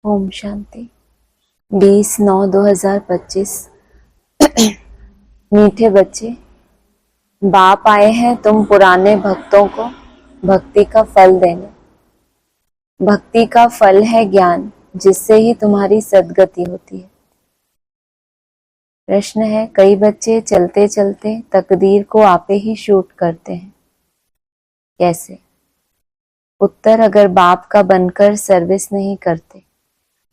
ओम शांति। 20/9/2025। मीठे बच्चे, बाप आए हैं तुम पुराने भक्तों को भक्ति का फल देने। भक्ति का फल है ज्ञान, जिससे ही तुम्हारी सद्गति होती है। प्रश्न है, कई बच्चे चलते चलते तकदीर को आपे ही शूट करते हैं, कैसे? उत्तर, अगर बाप का बनकर सर्विस नहीं करते,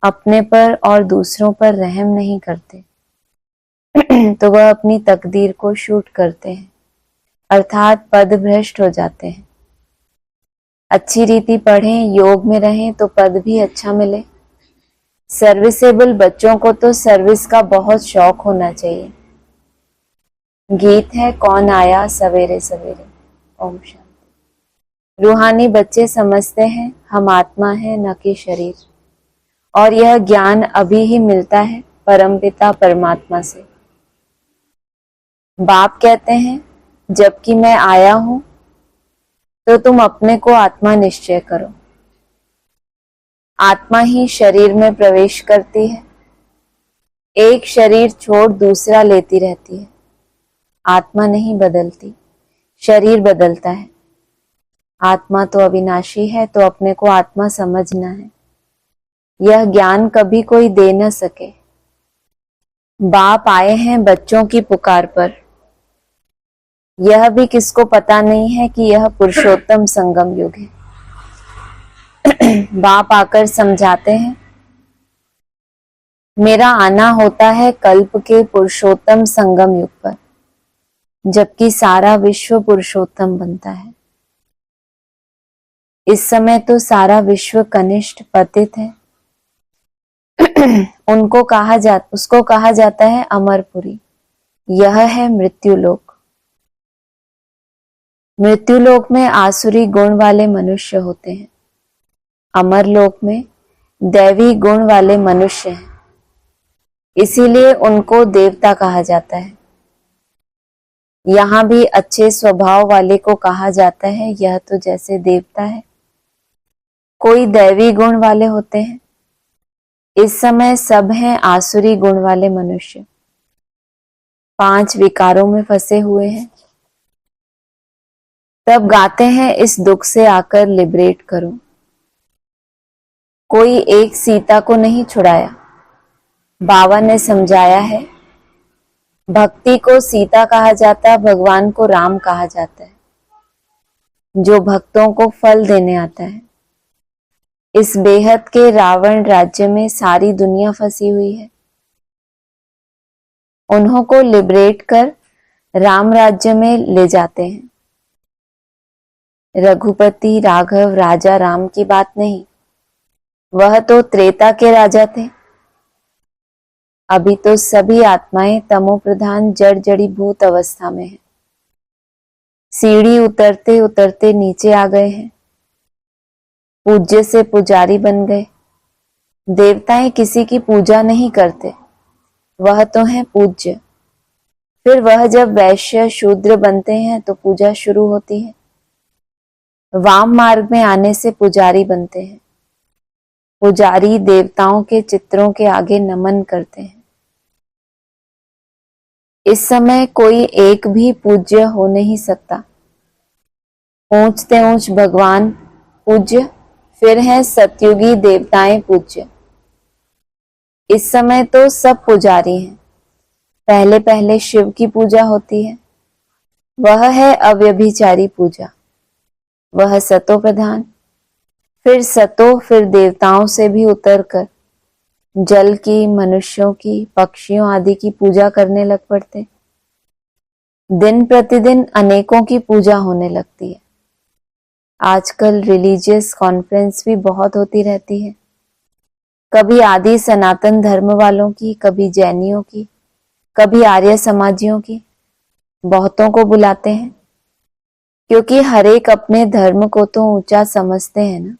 अपने पर और दूसरों पर रहम नहीं करते तो वह अपनी तकदीर को शूट करते हैं, अर्थात पद भ्रष्ट हो जाते हैं। अच्छी रीति पढ़ें, योग में रहें तो पद भी अच्छा मिले। सर्विसेबल बच्चों को तो सर्विस का बहुत शौक होना चाहिए। गीत है, कौन आया सवेरे सवेरे। ओम शांति। रूहानी बच्चे समझते हैं हम आत्मा हैं न कि शरीर, और यह ज्ञान अभी ही मिलता है परमपिता परमात्मा से। बाप कहते हैं, जबकि मैं आया हूं तो तुम अपने को आत्मा निश्चय करो। आत्मा ही शरीर में प्रवेश करती है, एक शरीर छोड़ दूसरा लेती रहती है। आत्मा नहीं बदलती, शरीर बदलता है। आत्मा तो अविनाशी है, तो अपने को आत्मा समझना है। यह ज्ञान कभी कोई दे न सके। बाप आए हैं बच्चों की पुकार पर। यह भी किसको पता नहीं है कि यह पुरुषोत्तम संगम युग है। बाप आकर समझाते हैं, मेरा आना होता है कल्प के पुरुषोत्तम संगम युग पर, जबकि सारा विश्व पुरुषोत्तम बनता है। इस समय तो सारा विश्व कनिष्ठ पतित है। उसको कहा जाता है अमरपुरी। यह है मृत्युलोक। मृत्युलोक में आसुरी गुण वाले मनुष्य होते हैं, अमरलोक में दैवी गुण वाले मनुष्य हैं, इसीलिए उनको देवता कहा जाता है। यहाँ भी अच्छे स्वभाव वाले को कहा जाता है, यह तो जैसे देवता है। कोई दैवी गुण वाले होते हैं। इस समय सब हैं आसुरी गुण वाले मनुष्य, 5 विकारों में फंसे हुए हैं। तब गाते हैं, इस दुख से आकर लिबरेट करो। कोई एक सीता को नहीं छुड़ाया। बाबा ने समझाया है, भक्ति को सीता कहा जाता है, भगवान को राम कहा जाता है, जो भक्तों को फल देने आता है। इस बेहद के रावण राज्य में सारी दुनिया फंसी हुई है। उन्हों को लिबरेट कर राम राज्य में ले जाते हैं। रघुपति राघव राजा राम की बात नहीं, वह तो त्रेता के राजा थे। अभी तो सभी आत्माएं तमो प्रधान जड़ जड़ीभूत अवस्था में है। सीढ़ी उतरते उतरते नीचे आ गए हैं। पूज्य से पुजारी बन गए। देवताएं किसी की पूजा नहीं करते, वह तो हैं पूज्य। फिर वह जब वैश्य शूद्र बनते हैं तो पूजा शुरू होती है। वाम मार्ग में आने से पुजारी बनते हैं। पुजारी देवताओं के चित्रों के आगे नमन करते हैं। इस समय कोई एक भी पूज्य हो नहीं सकता। ऊंचते ऊंच भगवान पूज्य, फिर हैं सतयुगी देवताएं पूज्य। इस समय तो सब पुजारी हैं। पहले पहले शिव की पूजा होती है, वह है अव्यभिचारी पूजा, वह सतो प्रधान। फिर देवताओं से भी उतरकर जल की, मनुष्यों की, पक्षियों आदि की पूजा करने लग पड़ते। दिन प्रतिदिन अनेकों की पूजा होने लगती है। आजकल रिलीजियस कॉन्फ्रेंस भी बहुत होती रहती है, कभी आदि सनातन धर्म वालों की, कभी जैनियों की, कभी आर्य समाजियों की। बहुतों को बुलाते हैं, क्योंकि हर एक अपने धर्म को तो ऊंचा समझते हैं ना।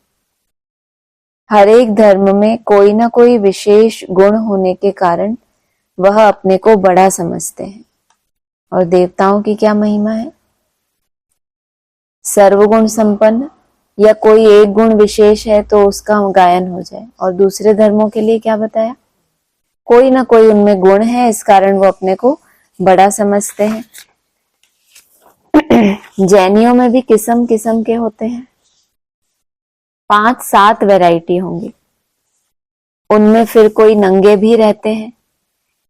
हर एक धर्म में कोई ना कोई विशेष गुण होने के कारण वह अपने को बड़ा समझते हैं। और देवताओं की क्या महिमा है? सर्वगुण संपन्न, या कोई एक गुण विशेष है तो उसका गायन हो जाए। और दूसरे धर्मों के लिए क्या बताया, कोई ना कोई उनमें गुण है, इस कारण वो अपने को बड़ा समझते हैं। जैनियों में भी किस्म किस्म के होते हैं, 5-7 वैरायटी होंगी। उनमें फिर कोई नंगे भी रहते हैं।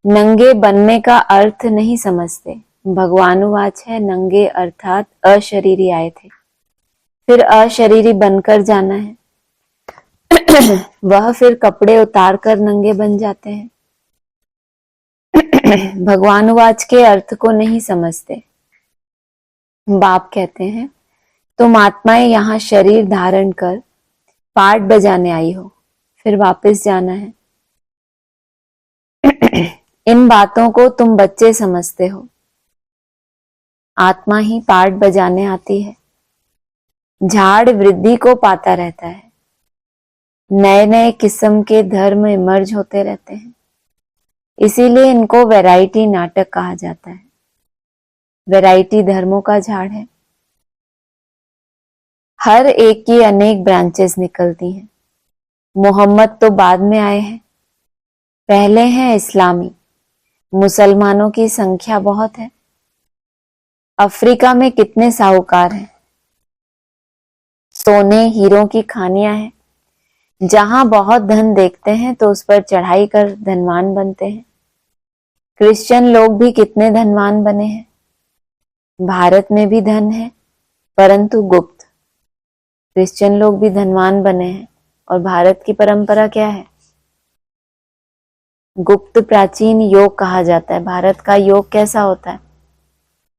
नंगे बनने का अर्थ नहीं समझते। भगवानुवाच है, नंगे अर्थात अशरीरी आए थे, फिर अशरीरी बनकर जाना है। वह फिर कपड़े उतार कर नंगे बन जाते हैं। भगवानुवाच के अर्थ को नहीं समझते। बाप कहते हैं तुम आत्माएं यहाँ शरीर धारण कर पाठ बजाने आई हो, फिर वापस जाना है। इन बातों को तुम बच्चे समझते हो। आत्मा ही पाठ बजाने आती है। झाड़ वृद्धि को पाता रहता है। नए नए किस्म के धर्म इमर्ज होते रहते हैं, इसीलिए इनको वैरायटी नाटक कहा जाता है। वैरायटी धर्मों का झाड़ है। हर एक की अनेक ब्रांचेस निकलती हैं। मोहम्मद तो बाद में आए हैं, पहले हैं इस्लामी। मुसलमानों की संख्या बहुत है। अफ्रीका में कितने साहूकार हैं। सोने हीरों की खानियां हैं। जहां बहुत धन देखते हैं तो उस पर चढ़ाई कर धनवान बनते हैं। क्रिश्चियन लोग भी कितने धनवान बने हैं। भारत में भी धन है, परंतु गुप्त। क्रिश्चियन लोग भी धनवान बने हैं, और भारत की परंपरा क्या है, गुप्त प्राचीन योग कहा जाता है। भारत का योग कैसा होता है,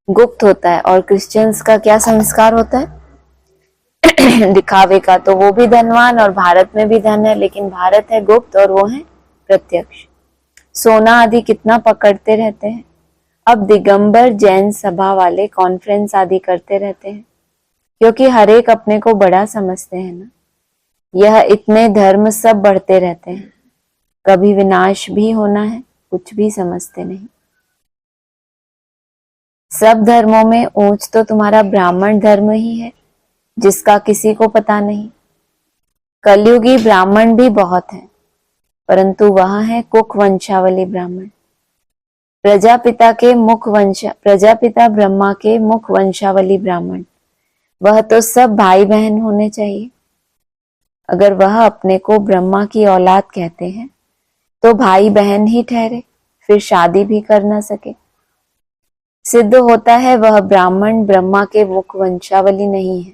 गुप्त होता है। और क्रिश्चियंस का क्या संस्कार होता है, दिखावे का। तो वो भी धनवान और भारत में भी धन है, लेकिन भारत है गुप्त और वो है प्रत्यक्ष। सोना आदि कितना पकड़ते रहते हैं। अब दिगंबर जैन सभा वाले कॉन्फ्रेंस आदि करते रहते हैं, क्योंकि हर एक अपने को बड़ा समझते हैं ना। यह इतने धर्म सब बढ़ते रहते हैं, कभी विनाश भी होना है, कुछ भी समझते नहीं। सब धर्मों में ऊंच तो तुम्हारा ब्राह्मण धर्म ही है, जिसका किसी को पता नहीं। कलयुगी ब्राह्मण भी बहुत हैं, परंतु वह है कुक वंशावली ब्राह्मण। प्रजापिता ब्रह्मा के मुख वंशावली ब्राह्मण। वह तो सब भाई बहन होने चाहिए। अगर वह अपने को ब्रह्मा की औलाद कहते हैं तो भाई बहन ही ठहरे, फिर शादी भी कर ना सके। सिद्ध होता है वह ब्राह्मण ब्रह्मा के मुख वंशावली नहीं है,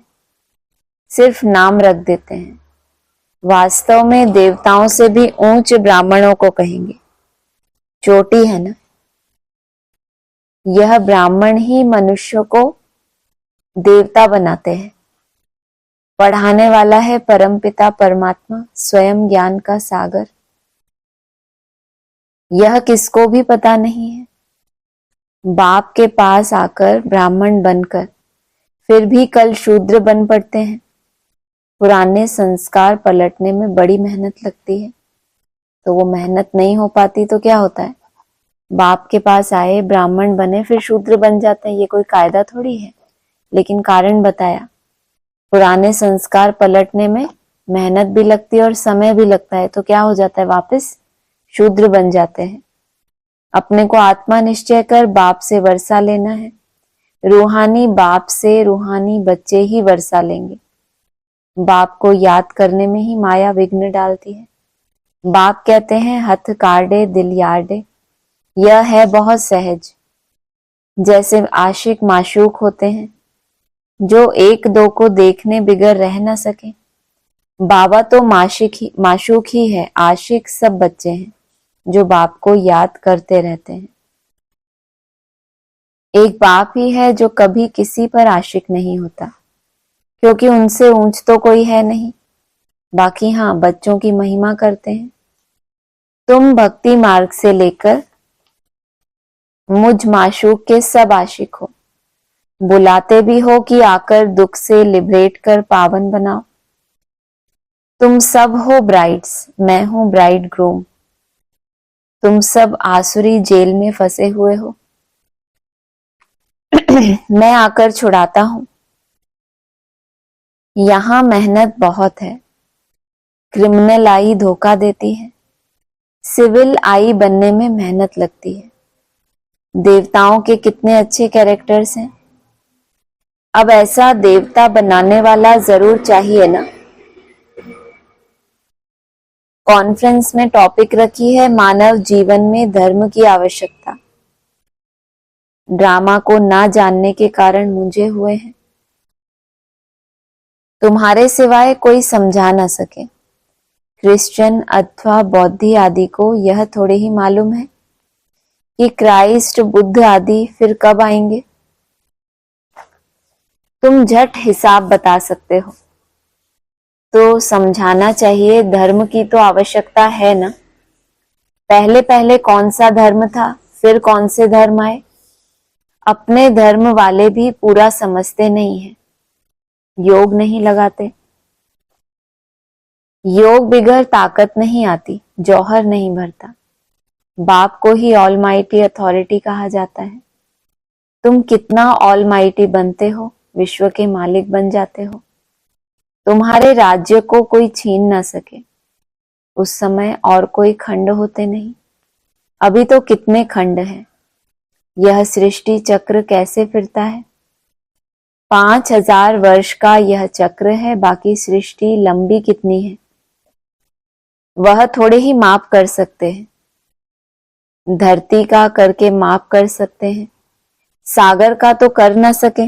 सिर्फ नाम रख देते हैं। वास्तव में देवताओं से भी ऊंच ब्राह्मणों को कहेंगे। चोटी है ना। यह ब्राह्मण ही मनुष्य को देवता बनाते हैं। पढ़ाने वाला है परमपिता परमात्मा, स्वयं ज्ञान का सागर। यह किसको भी पता नहीं है। बाप के पास आकर ब्राह्मण बनकर फिर भी कल शूद्र बन पड़ते हैं। पुराने संस्कार पलटने में बड़ी मेहनत लगती है, तो वो मेहनत नहीं हो पाती तो क्या होता है, बाप के पास आए, ब्राह्मण बने, फिर शूद्र बन जाते हैं। ये कोई कायदा थोड़ी है, लेकिन कारण बताया। पुराने संस्कार पलटने में मेहनत भी लगती है और समय भी लगता है, तो क्या हो जाता है, वापस शूद्र बन जाते हैं। अपने को आत्मा निश्चय कर बाप से वर्षा लेना है। रूहानी बाप से रूहानी बच्चे ही वर्षा लेंगे। बाप को याद करने में ही माया विघ्न डालती है। बाप कहते हैं हथ काटे दिल यार्डे। यह है बहुत सहज। जैसे आशिक माशूक होते हैं, जो एक दो को देखने बिगर रह न सके। बाबा तो माशूक ही है, आशिक सब बच्चे हैं जो बाप को याद करते रहते हैं। एक बाप ही है जो कभी किसी पर आशिक नहीं होता, क्योंकि उनसे ऊंच तो कोई है नहीं। बाकी हाँ, बच्चों की महिमा करते हैं। तुम भक्ति मार्ग से लेकर मुझ माशूक के सब आशिक हो। बुलाते भी हो कि आकर दुख से लिबरेट कर पावन बनाओ। तुम सब हो ब्राइड्स, मैं हूं ब्राइड ग्रूम। तुम सब आसुरी जेल में फंसे हुए हो, मैं आकर छुड़ाता हूं। यहाँ मेहनत बहुत है। क्रिमिनल आई धोखा देती है, सिविल आई बनने में मेहनत लगती है। देवताओं के कितने अच्छे कैरेक्टर्स हैं। अब ऐसा देवता बनाने वाला जरूर चाहिए ना। कॉन्फ्रेंस में टॉपिक रखी है मानव जीवन में धर्म की आवश्यकता। ड्रामा को ना जानने के कारण मुझे हुए हैं। तुम्हारे सिवाय कोई समझा ना सके। क्रिश्चियन अथवा बौद्धी आदि को यह थोड़े ही मालूम है कि क्राइस्ट बुद्ध आदि फिर कब आएंगे। तुम झट हिसाब बता सकते हो तो समझाना चाहिए धर्म की तो आवश्यकता है ना। पहले पहले कौन सा धर्म था, फिर कौन से धर्म आए। अपने धर्म वाले भी पूरा समझते नहीं है, योग नहीं लगाते। योग बिगड़ ताकत नहीं आती, जौहर नहीं भरता। बाप को ही ऑलमाइटी अथॉरिटी कहा जाता है। तुम कितना ऑलमाइटी बनते हो, विश्व के मालिक बन जाते हो। तुम्हारे राज्य को कोई छीन ना सके। उस समय और कोई खंड होते नहीं, अभी तो कितने खंड हैं। यह सृष्टि चक्र कैसे फिरता है। 5000 वर्ष का यह चक्र है, बाकी सृष्टि लंबी कितनी है वह थोड़े ही माप कर सकते हैं। धरती का करके माप कर सकते हैं, सागर का तो कर ना सके।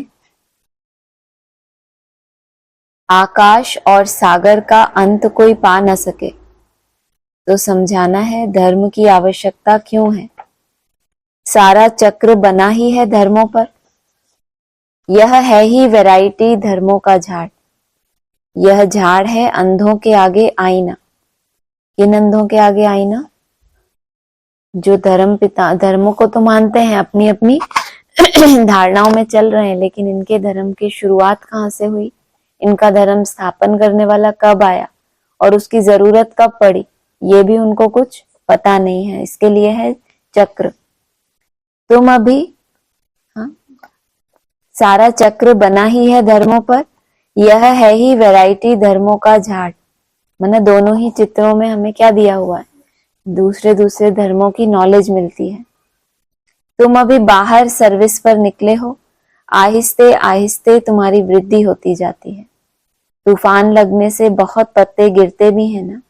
आकाश और सागर का अंत कोई पा न सके। तो समझाना है धर्म की आवश्यकता क्यों है। सारा चक्र बना ही है धर्मों पर। यह है ही वैरायटी धर्मों का झाड़। यह झाड़ है अंधों के आगे आईना। किन अंधों के आगे आईना? जो धर्मों को तो मानते हैं, अपनी अपनी धारणाओं में चल रहे हैं, लेकिन इनके धर्म की शुरुआत कहाँ से हुई, इनका धर्म स्थापन करने वाला कब आया और उसकी जरूरत कब पड़ी, ये भी उनको कुछ पता नहीं है। इसके लिए है चक्र। तुम अभी सारा चक्र बना ही है धर्मों पर। यह है ही वैरायटी धर्मों का झाड़। माने दोनों ही चित्रों में हमें क्या दिया हुआ है, दूसरे दूसरे धर्मों की नॉलेज मिलती है। तुम अभी बाहर सर्विस पर निकले हो, आहिस्ते आहिस्ते तुम्हारी वृद्धि होती जाती है। तूफान लगने से बहुत पत्ते गिरते भी हैं ना।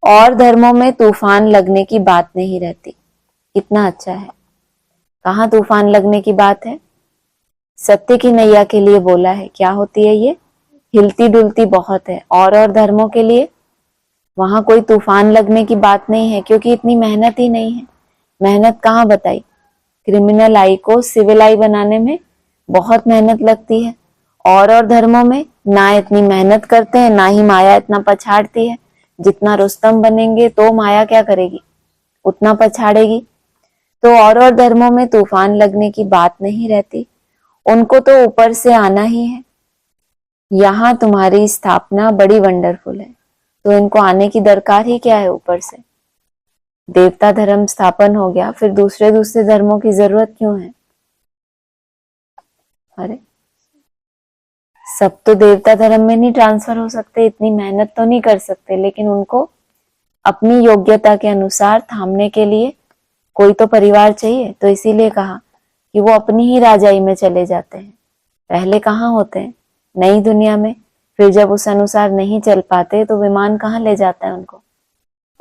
और धर्मों में तूफान लगने की बात नहीं रहती। कितना अच्छा है, कहाँ तूफान लगने की बात है। सत्य की नैया के लिए बोला है। क्या होती है ये, हिलती डुलती बहुत है। और धर्मों के लिए वहां कोई तूफान लगने की बात नहीं है, क्योंकि इतनी मेहनत ही नहीं है। मेहनत कहाँ बताई। क्रिमिनल आई को सिविल आई बनाने में बहुत मेहनत लगती है। और धर्मों में ना इतनी मेहनत करते हैं, ना ही माया इतना पछाड़ती है। जितना रुस्तम बनेंगे तो माया क्या करेगी, उतना पछाड़ेगी। तो और धर्मों में तूफान लगने की बात नहीं रहती, उनको तो ऊपर से आना ही है। यहाँ तुम्हारी स्थापना बड़ी वंडरफुल है, तो इनको आने की दरकार ही क्या है ऊपर से। देवता धर्म स्थापन हो गया, फिर दूसरे दूसरे धर्मों की जरूरत क्यों है। अरे सब तो देवता धर्म में नहीं ट्रांसफर हो सकते, इतनी मेहनत तो नहीं कर सकते, लेकिन उनको अपनी योग्यता के अनुसार थामने के लिए कोई तो परिवार चाहिए। तो इसीलिए कहा कि वो अपनी ही राजाई में चले जाते हैं। पहले कहाँ होते हैं, नई दुनिया में। फिर जब उस अनुसार नहीं चल पाते तो विमान कहाँ ले जाता है उनको,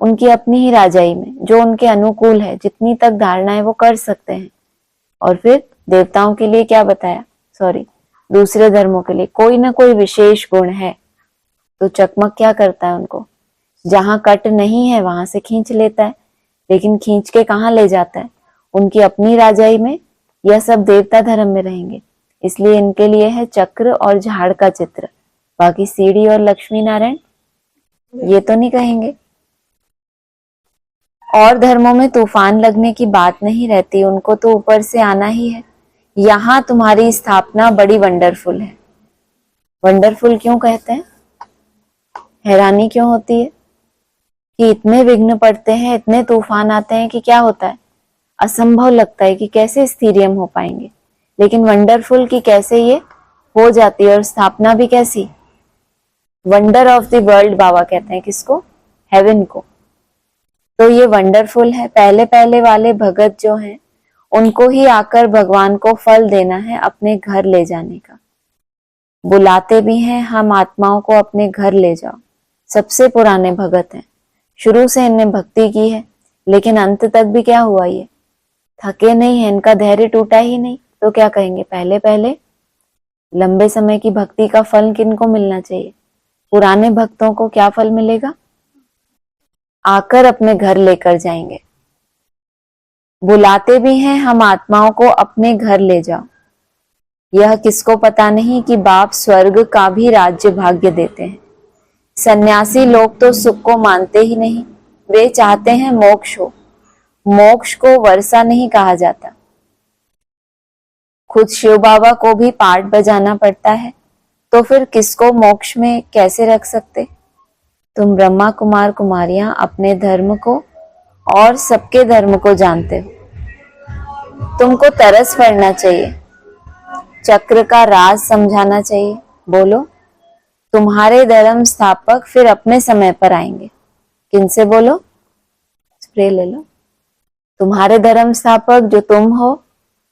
उनकी अपनी ही राजाई में, जो उनके अनुकूल है। जितनी तक धारणा है वो कर सकते हैं। और फिर देवताओं के लिए क्या बताया, दूसरे धर्मों के लिए कोई ना कोई विशेष गुण है, तो चकमक क्या करता है उनको, जहां कट नहीं है वहां से खींच लेता है। लेकिन खींच के कहाँ ले जाता है, उनकी अपनी राजाई में। यह सब देवता धर्म में रहेंगे, इसलिए इनके लिए है चक्र और झाड़ का चित्र। बाकी सीढ़ी और लक्ष्मी नारायण ये तो नहीं कहेंगे। और धर्मों में तूफान लगने की बात नहीं रहती, उनको तो ऊपर से आना ही है। यहाँ तुम्हारी स्थापना बड़ी वंडरफुल है। वंडरफुल क्यों कहते हैं, हैरानी क्यों होती है कि इतने विघ्न पड़ते हैं, इतने तूफान आते हैं कि क्या होता है, असंभव लगता है कि कैसे स्थिरियम हो पाएंगे। लेकिन वंडरफुल की कैसे ये हो जाती है, और स्थापना भी कैसी, वंडर ऑफ द वर्ल्ड बाबा कहते हैं किसको? हेवन को। तो ये वंडरफुल है। पहले पहले वाले भगत जो हैं उनको ही आकर भगवान को फल देना है, अपने घर ले जाने का। बुलाते भी हैं, हम आत्माओं को अपने घर ले जाओ। सबसे पुराने भगत हैं, शुरू से इनने भक्ति की है, लेकिन अंत तक भी क्या हुआ, ये थके नहीं है, इनका धैर्य टूटा ही नहीं। तो क्या कहेंगे, पहले पहले लंबे समय की भक्ति का फल किनको मिलना चाहिए? पुराने भक्तों को क्या फल मिलेगा? आकर अपने घर लेकर जाएंगे। बुलाते भी हैं, हम आत्माओं को अपने घर ले जाओ। यह किसको पता नहीं कि बाप स्वर्ग का भी राज्य भाग्य देते हैं। सन्यासी लोग तो सुख को मानते ही नहीं, वे चाहते हैं मोक्ष हो। मोक्ष को वर्षा नहीं कहा जाता। खुद शिव बाबा को भी पाठ बजाना पड़ता है, तो फिर किसको मोक्ष में कैसे रख सकते? तुम ब्रह्मा कुमार कुमारियां अपने धर्म को और सबके धर्म को जानते हो। तुमको तरस पड़ना चाहिए, चक्र का राज समझाना चाहिए। बोलो, तुम्हारे धर्म स्थापक फिर अपने समय पर आएंगे। किनसे बोलो? स्प्रे ले लो। तुम्हारे धर्म स्थापक जो तुम हो,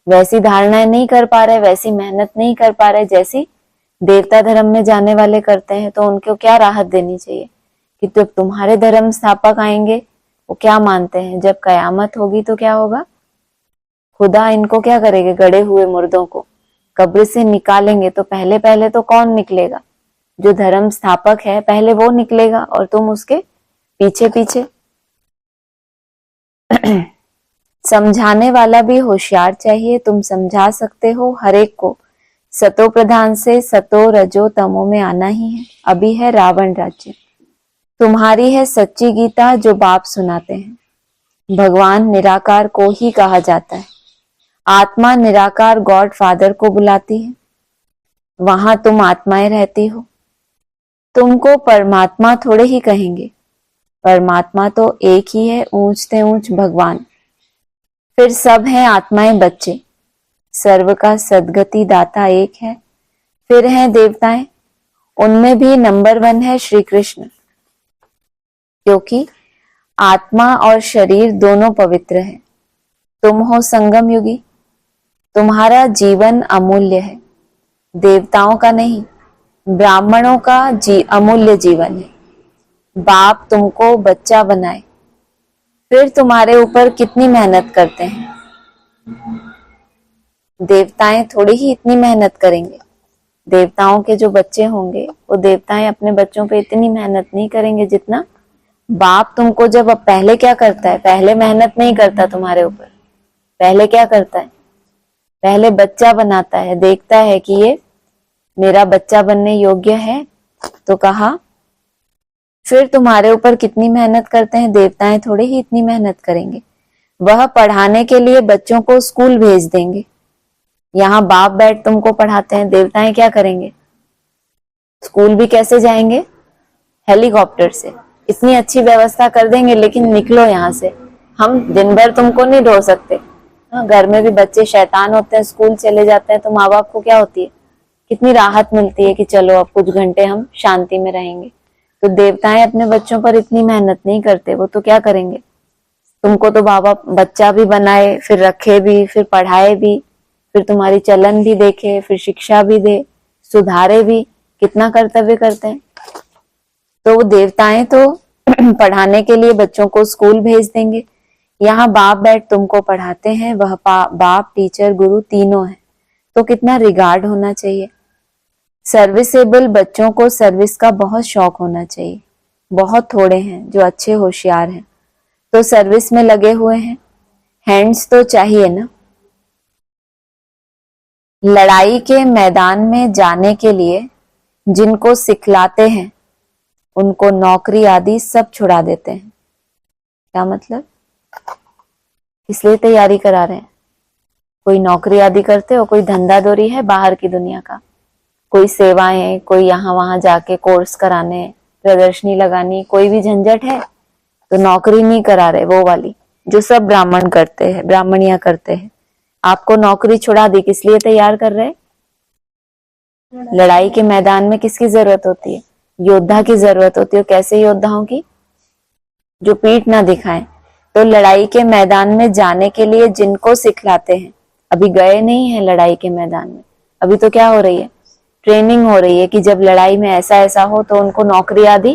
वैसी धारणाएं नहीं कर पा रहे, वैसी मेहनत नहीं कर पा रहे जैसी देवता धर्म में जाने वाले करते हैं, तो उनको क्या राहत देनी चाहिए कि जब तुम्हारे धर्म स्थापक आएंगे, वो क्या मानते हैं, जब कयामत होगी तो क्या होगा? खुदा इनको क्या करेंगे? गड़े हुए मुर्दों को कब्र से निकालेंगे। तो पहले पहले तो कौन निकलेगा? जो धर्म स्थापक है, पहले वो निकलेगा और तुम उसके पीछे पीछे। समझाने वाला भी होशियार चाहिए। तुम समझा सकते हो हर एक को। सतो प्रधान से सतो रजो तमो में आना ही है। अभी है रावण राज्य। तुम्हारी है सच्ची गीता जो बाप सुनाते हैं। भगवान निराकार को ही कहा जाता है। आत्मा निराकार गॉड फादर को बुलाती है, वहां तुम आत्माएं रहती हो। तुमको परमात्मा थोड़े ही कहेंगे, परमात्मा तो एक ही है, ऊंचते ऊंच भगवान। फिर सब हैं आत्माएं बच्चे। सर्व का सदगति दाता एक है। फिर हैं देवताएं, उनमें भी नंबर 1 है श्री कृष्ण, क्योंकि आत्मा और शरीर दोनों पवित्र हैं। तुम हो संगम युगी। तुम्हारा जीवन अमूल्य है, देवताओं का नहीं, ब्राह्मणों का अमूल्य जीवन है। बाप तुमको बच्चा बनाए, फिर तुम्हारे ऊपर कितनी मेहनत करते हैं। देवताएं थोड़ी ही इतनी मेहनत करेंगे। देवताओं के जो बच्चे होंगे, वो देवताएं अपने बच्चों पे इतनी मेहनत नहीं करेंगे जितना बाप तुमको। जब अब पहले क्या करता है, पहले मेहनत नहीं करता तुम्हारे ऊपर। पहले क्या करता है? पहले बच्चा बनाता है, देखता है कि ये मेरा बच्चा बनने योग्य है, तो कहा फिर तुम्हारे ऊपर कितनी मेहनत करते हैं। देवताएं थोड़े ही इतनी मेहनत करेंगे। वह पढ़ाने के लिए बच्चों को स्कूल भेज देंगे। यहाँ बाप बैठ तुमको पढ़ाते हैं, देवताएं क्या करेंगे? स्कूल भी कैसे जाएंगे? हेलीकॉप्टर से। इतनी अच्छी व्यवस्था कर देंगे, लेकिन निकलो यहाँ से, हम दिन भर तुमको नहीं ढो सकते। घर में भी बच्चे शैतान होते हैं, स्कूल चले जाते हैं, तो माँ बाप को क्या होती है, कितनी राहत मिलती है कि चलो अब कुछ घंटे हम शांति में रहेंगे। तो देवताएं अपने बच्चों पर इतनी मेहनत नहीं करते। वो तो क्या करेंगे, तुमको तो बाबा बच्चा भी बनाए, फिर रखे भी, फिर पढ़ाए भी, फिर तुम्हारी चलन भी देखे, फिर शिक्षा भी दे, सुधारे भी। कितना कर्तव्य करते हैं। तो वो देवताएं तो पढ़ाने के लिए बच्चों को स्कूल भेज देंगे। यहाँ बाप बैठ तुमको पढ़ाते हैं। वह बाप, टीचर, गुरु तीनों है, तो कितना रिगार्ड होना चाहिए। सर्विसेबल बच्चों को सर्विस का बहुत शौक होना चाहिए। बहुत थोड़े हैं जो अच्छे होशियार हैं, तो सर्विस में लगे हुए हैं। हैंड्स तो चाहिए ना। लड़ाई के मैदान में जाने के लिए जिनको सिखलाते हैं, उनको नौकरी आदि सब छुड़ा देते हैं। क्या मतलब? इसलिए तैयारी करा रहे हैं। कोई नौकरी आदि करते हो, कोई धंधा दौरी है बाहर की दुनिया का, कोई सेवाएं, कोई यहाँ वहां जाके कोर्स कराने, प्रदर्शनी लगानी, कोई भी झंझट है, तो नौकरी नहीं करा रहे वो वाली जो सब ब्राह्मण करते हैं, ब्राह्मणियां करते हैं। आपको नौकरी छुड़ा दी, किस लिए तैयार कर रहे? लड़ाई के मैदान में किसकी जरूरत होती है? योद्धा की जरूरत होती है। कैसे योद्धाओं की? जो पीठ ना दिखाएं। तो लड़ाई के मैदान में जाने के लिए जिनको सिखलाते हैं, अभी गए नहीं है लड़ाई के मैदान में, अभी तो क्या हो रही है, ट्रेनिंग हो रही है कि जब लड़ाई में ऐसा ऐसा हो तो उनको नौकरी आदि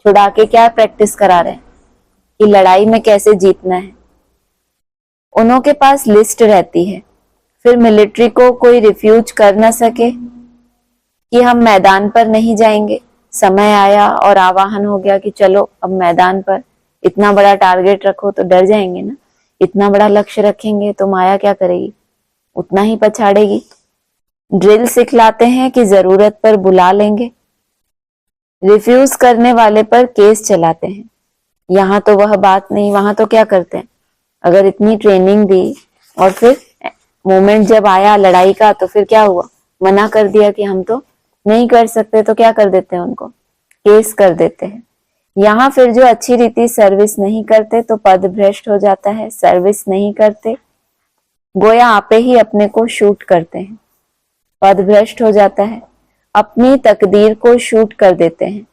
छुड़ा के क्या प्रैक्टिस करा रहे हैं कि लड़ाई में कैसे जीतना है। उन्हों के पास लिस्ट रहती है, फिर मिलिट्री को कोई रिफ्यूज कर ना सके कि हम मैदान पर नहीं जाएंगे। समय आया और आवाहन हो गया कि चलो अब मैदान पर, इतना बड़ा टारगेट रखो तो डर जाएंगे ना, इतना बड़ा लक्ष्य रखेंगे तो माया क्या करेगी, उतना ही पछाड़ेगी। ड्रिल सिखलाते हैं कि जरूरत पर बुला लेंगे, रिफ्यूज करने वाले पर केस चलाते हैं। यहाँ तो वह बात नहीं, वहां तो क्या करते हैं, अगर इतनी ट्रेनिंग दी और फिर मोमेंट जब आया लड़ाई का तो फिर क्या हुआ, मना कर दिया कि हम तो नहीं कर सकते, तो क्या कर देते हैं, उनको केस कर देते हैं। यहाँ फिर जो अच्छी रीति सर्विस नहीं करते तो पद भ्रष्ट हो जाता है, सर्विस नहीं करते गोया आपे ही अपने को शूट करते हैं, पद भ्रष्ट हो जाता है, अपनी तकदीर को शूट कर देते हैं।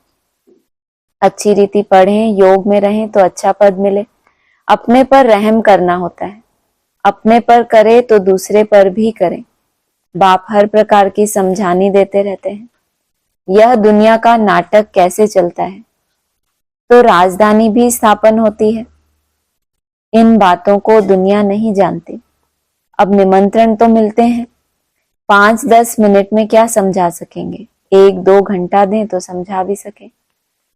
अच्छी रीति पढ़ें, योग में रहें तो अच्छा पद मिले। अपने पर रहम करना होता है, अपने पर करे तो दूसरे पर भी करें। बाप हर प्रकार की समझानी देते रहते हैं, यह दुनिया का नाटक कैसे चलता है, तो राजधानी भी स्थापन होती है। इन बातों को दुनिया नहीं जानती। अब निमंत्रण तो मिलते हैं, 5-10 मिनट में क्या समझा सकेंगे, 1-2 घंटा दें तो समझा भी सके।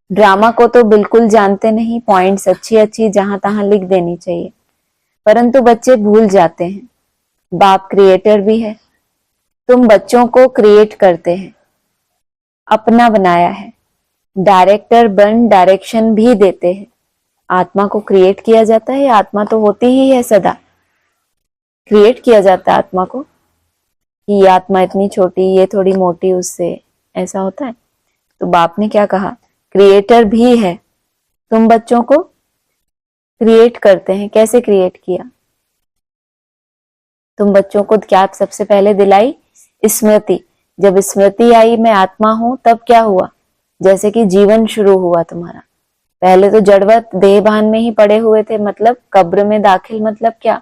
ड्रामा को तो बिल्कुल जानते नहीं, पॉइंट्स अच्छी अच्छी जहां तहां लिख देनी चाहिए, परंतु बच्चे भूल जाते हैं बाप क्रिएटर भी है। तुम बच्चों को क्रिएट करते हैं, अपना बनाया है, डायरेक्टर बन डायरेक्शन भी देते हैं। आत्मा को क्रिएट किया जाता है, आत्मा तो होती ही है सदा, क्रिएट किया जाता है आत्मा को कि ये आत्मा इतनी छोटी, ये थोड़ी मोटी, उससे ऐसा होता है। तो बाप ने क्या कहा, क्रिएटर भी है, तुम बच्चों को क्रिएट करते हैं। कैसे क्रिएट किया, तुम बच्चों को क्या सबसे पहले दिलाई, स्मृति। जब स्मृति आई मैं आत्मा हूं, तब क्या हुआ, जैसे कि जीवन शुरू हुआ तुम्हारा। पहले तो जड़वत देहभान में ही पड़े हुए थे, मतलब कब्र में दाखिल, मतलब क्या,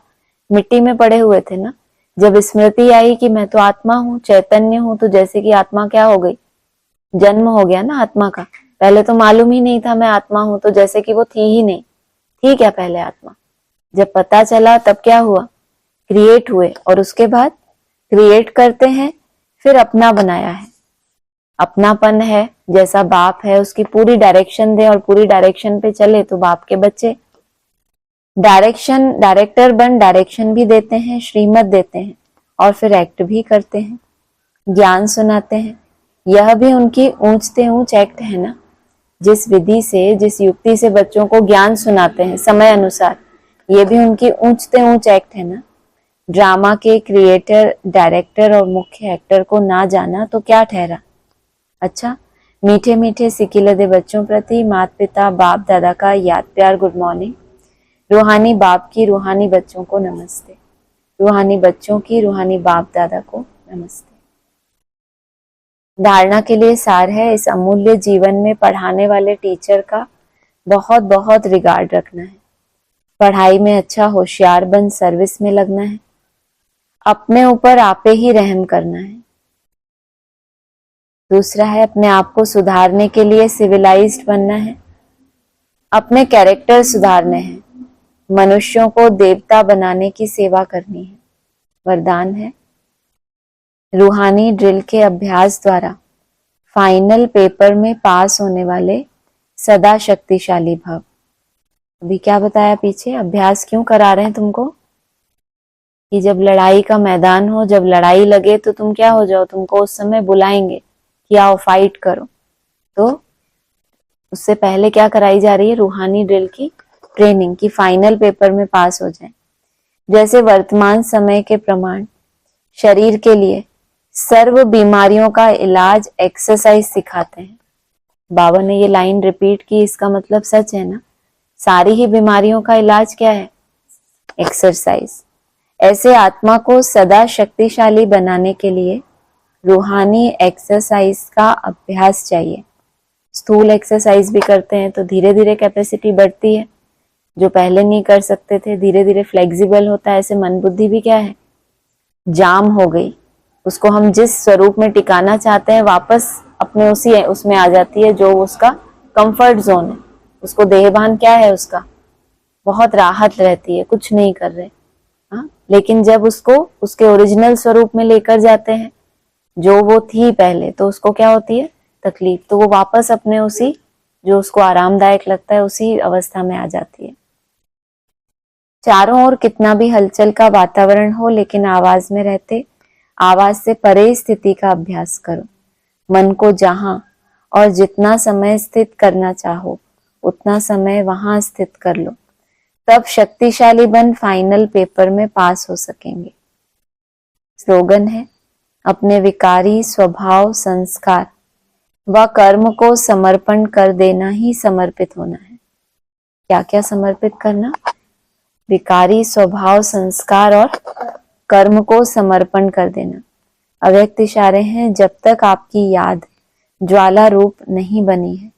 मिट्टी में पड़े हुए थे ना। जब स्मृति आई कि मैं तो आत्मा हूँ, चैतन्य हूं, तो जैसे कि आत्मा क्या हो गई, जन्म हो गया ना आत्मा का। पहले तो मालूम ही नहीं था मैं आत्मा हूं, तो जैसे कि वो थी ही नहीं, थी क्या पहले आत्मा। जब पता चला तब क्या हुआ, क्रिएट हुए, और उसके बाद क्रिएट करते हैं, फिर अपना बनाया है। अपनापन है, जैसा बाप है उसकी पूरी डायरेक्शन दे और पूरी डायरेक्शन पे चले तो बाप के बच्चे। डायरेक्शन, डायरेक्टर बन डायरेक्शन भी देते हैं, श्रीमत देते हैं और फिर एक्ट भी करते हैं, ज्ञान सुनाते हैं। यह भी उनकी ऊंचते ऊंच एक्ट है ना, जिस विधि से, जिस युक्ति से बच्चों को ज्ञान सुनाते हैं समय अनुसार, ये भी उनकी ऊंचते ऊंच एक्ट है ना। ड्रामा के क्रिएटर, डायरेक्टर और मुख्य एक्टर को ना जाना तो क्या ठहरा। अच्छा, मीठे मीठे सिकिलदे बच्चों प्रति माता पिता बाप दादा का याद प्यार गुड मॉर्निंग। रूहानी बाप की रूहानी बच्चों को नमस्ते, रूहानी बच्चों की रूहानी बाप दादा को नमस्ते। धारणा के लिए सार है, इस अमूल्य जीवन में पढ़ाने वाले टीचर का बहुत बहुत रिगार्ड रखना है। पढ़ाई में अच्छा होशियार बन सर्विस में लगना है। अपने ऊपर आपे ही रहम करना है। दूसरा है अपने आप को सुधारने के लिए सिविलाइज्ड बनना है, अपने कैरेक्टर सुधारने हैं, मनुष्यों को देवता बनाने की सेवा करनी है। वरदान है, रूहानी ड्रिल के अभ्यास द्वारा फाइनल पेपर में पास होने वाले सदा शक्तिशाली भव। अभी क्या बताया पीछे, अभ्यास क्यों करा रहे हैं तुमको, कि जब लड़ाई का मैदान हो, जब लड़ाई लगे तो तुम क्या हो जाओ, तुमको उस समय बुलाएंगे कि आओ फाइट करो। तो उससे पहले क्या कराई जा रही है, रूहानी ड्रिल की ट्रेनिंग, की फाइनल पेपर में पास हो जाए। जैसे वर्तमान समय के प्रमाण शरीर के लिए सर्व बीमारियों का इलाज एक्सरसाइज सिखाते हैं। बाबा ने ये लाइन रिपीट की, इसका मतलब सच है ना, सारी ही बीमारियों का इलाज क्या है, एक्सरसाइज। ऐसे आत्मा को सदा शक्तिशाली बनाने के लिए रूहानी एक्सरसाइज का अभ्यास चाहिए। स्थूल एक्सरसाइज भी करते हैं तो धीरे धीरे कैपेसिटी बढ़ती है, जो पहले नहीं कर सकते थे धीरे धीरे फ्लेक्सिबल होता है। ऐसे मन बुद्धि भी क्या है, जाम हो गई, उसको हम जिस स्वरूप में टिकाना चाहते हैं वापस अपने उसी उसमें आ जाती है जो उसका कंफर्ट जोन है। उसको देहभान क्या है, उसका बहुत राहत रहती है, कुछ नहीं कर रहे। हाँ, लेकिन जब उसको उसके ओरिजिनल स्वरूप में लेकर जाते हैं जो वो थी पहले, तो उसको क्या होती है, तकलीफ। तो वो वापस अपने उसी जो उसको आरामदायक लगता है उसी अवस्था में आ जाती है। चारों ओर कितना भी हलचल का वातावरण हो, लेकिन आवाज में रहते आवाज से परे स्थिति का अभ्यास करो। मन को जहां और जितना समय स्थित करना चाहो उतना समय वहां स्थित कर लो, तब शक्तिशाली बन फाइनल पेपर में पास हो सकेंगे। स्लोगन है, अपने विकारी स्वभाव, संस्कार व कर्म को समर्पण कर देना ही समर्पित होना है। क्या क्या समर्पित करना, विकारी स्वभाव, संस्कार और कर्म को समर्पण कर देना। अव्यक्त इशारे हैं, जब तक आपकी याद ज्वाला रूप नहीं बनी है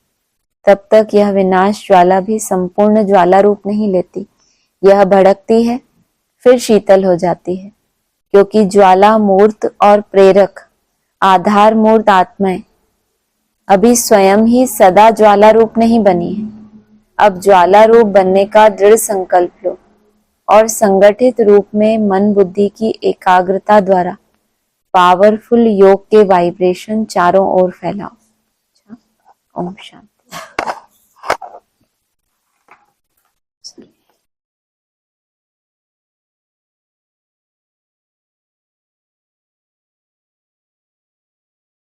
तब तक यह विनाश ज्वाला भी संपूर्ण ज्वाला रूप नहीं लेती। यह भड़कती है फिर शीतल हो जाती है, क्योंकि ज्वाला मूर्त और प्रेरक आधार मूर्त आत्माएं अभी स्वयं ही सदा ज्वाला रूप नहीं बनी है। अब ज्वाला रूप बनने का दृढ़ संकल्प लो और संगठित रूप में मन बुद्धि की एकाग्रता द्वारा पावरफुल योग के वाइब्रेशन चारों ओर फैलाओ। ओम शांति।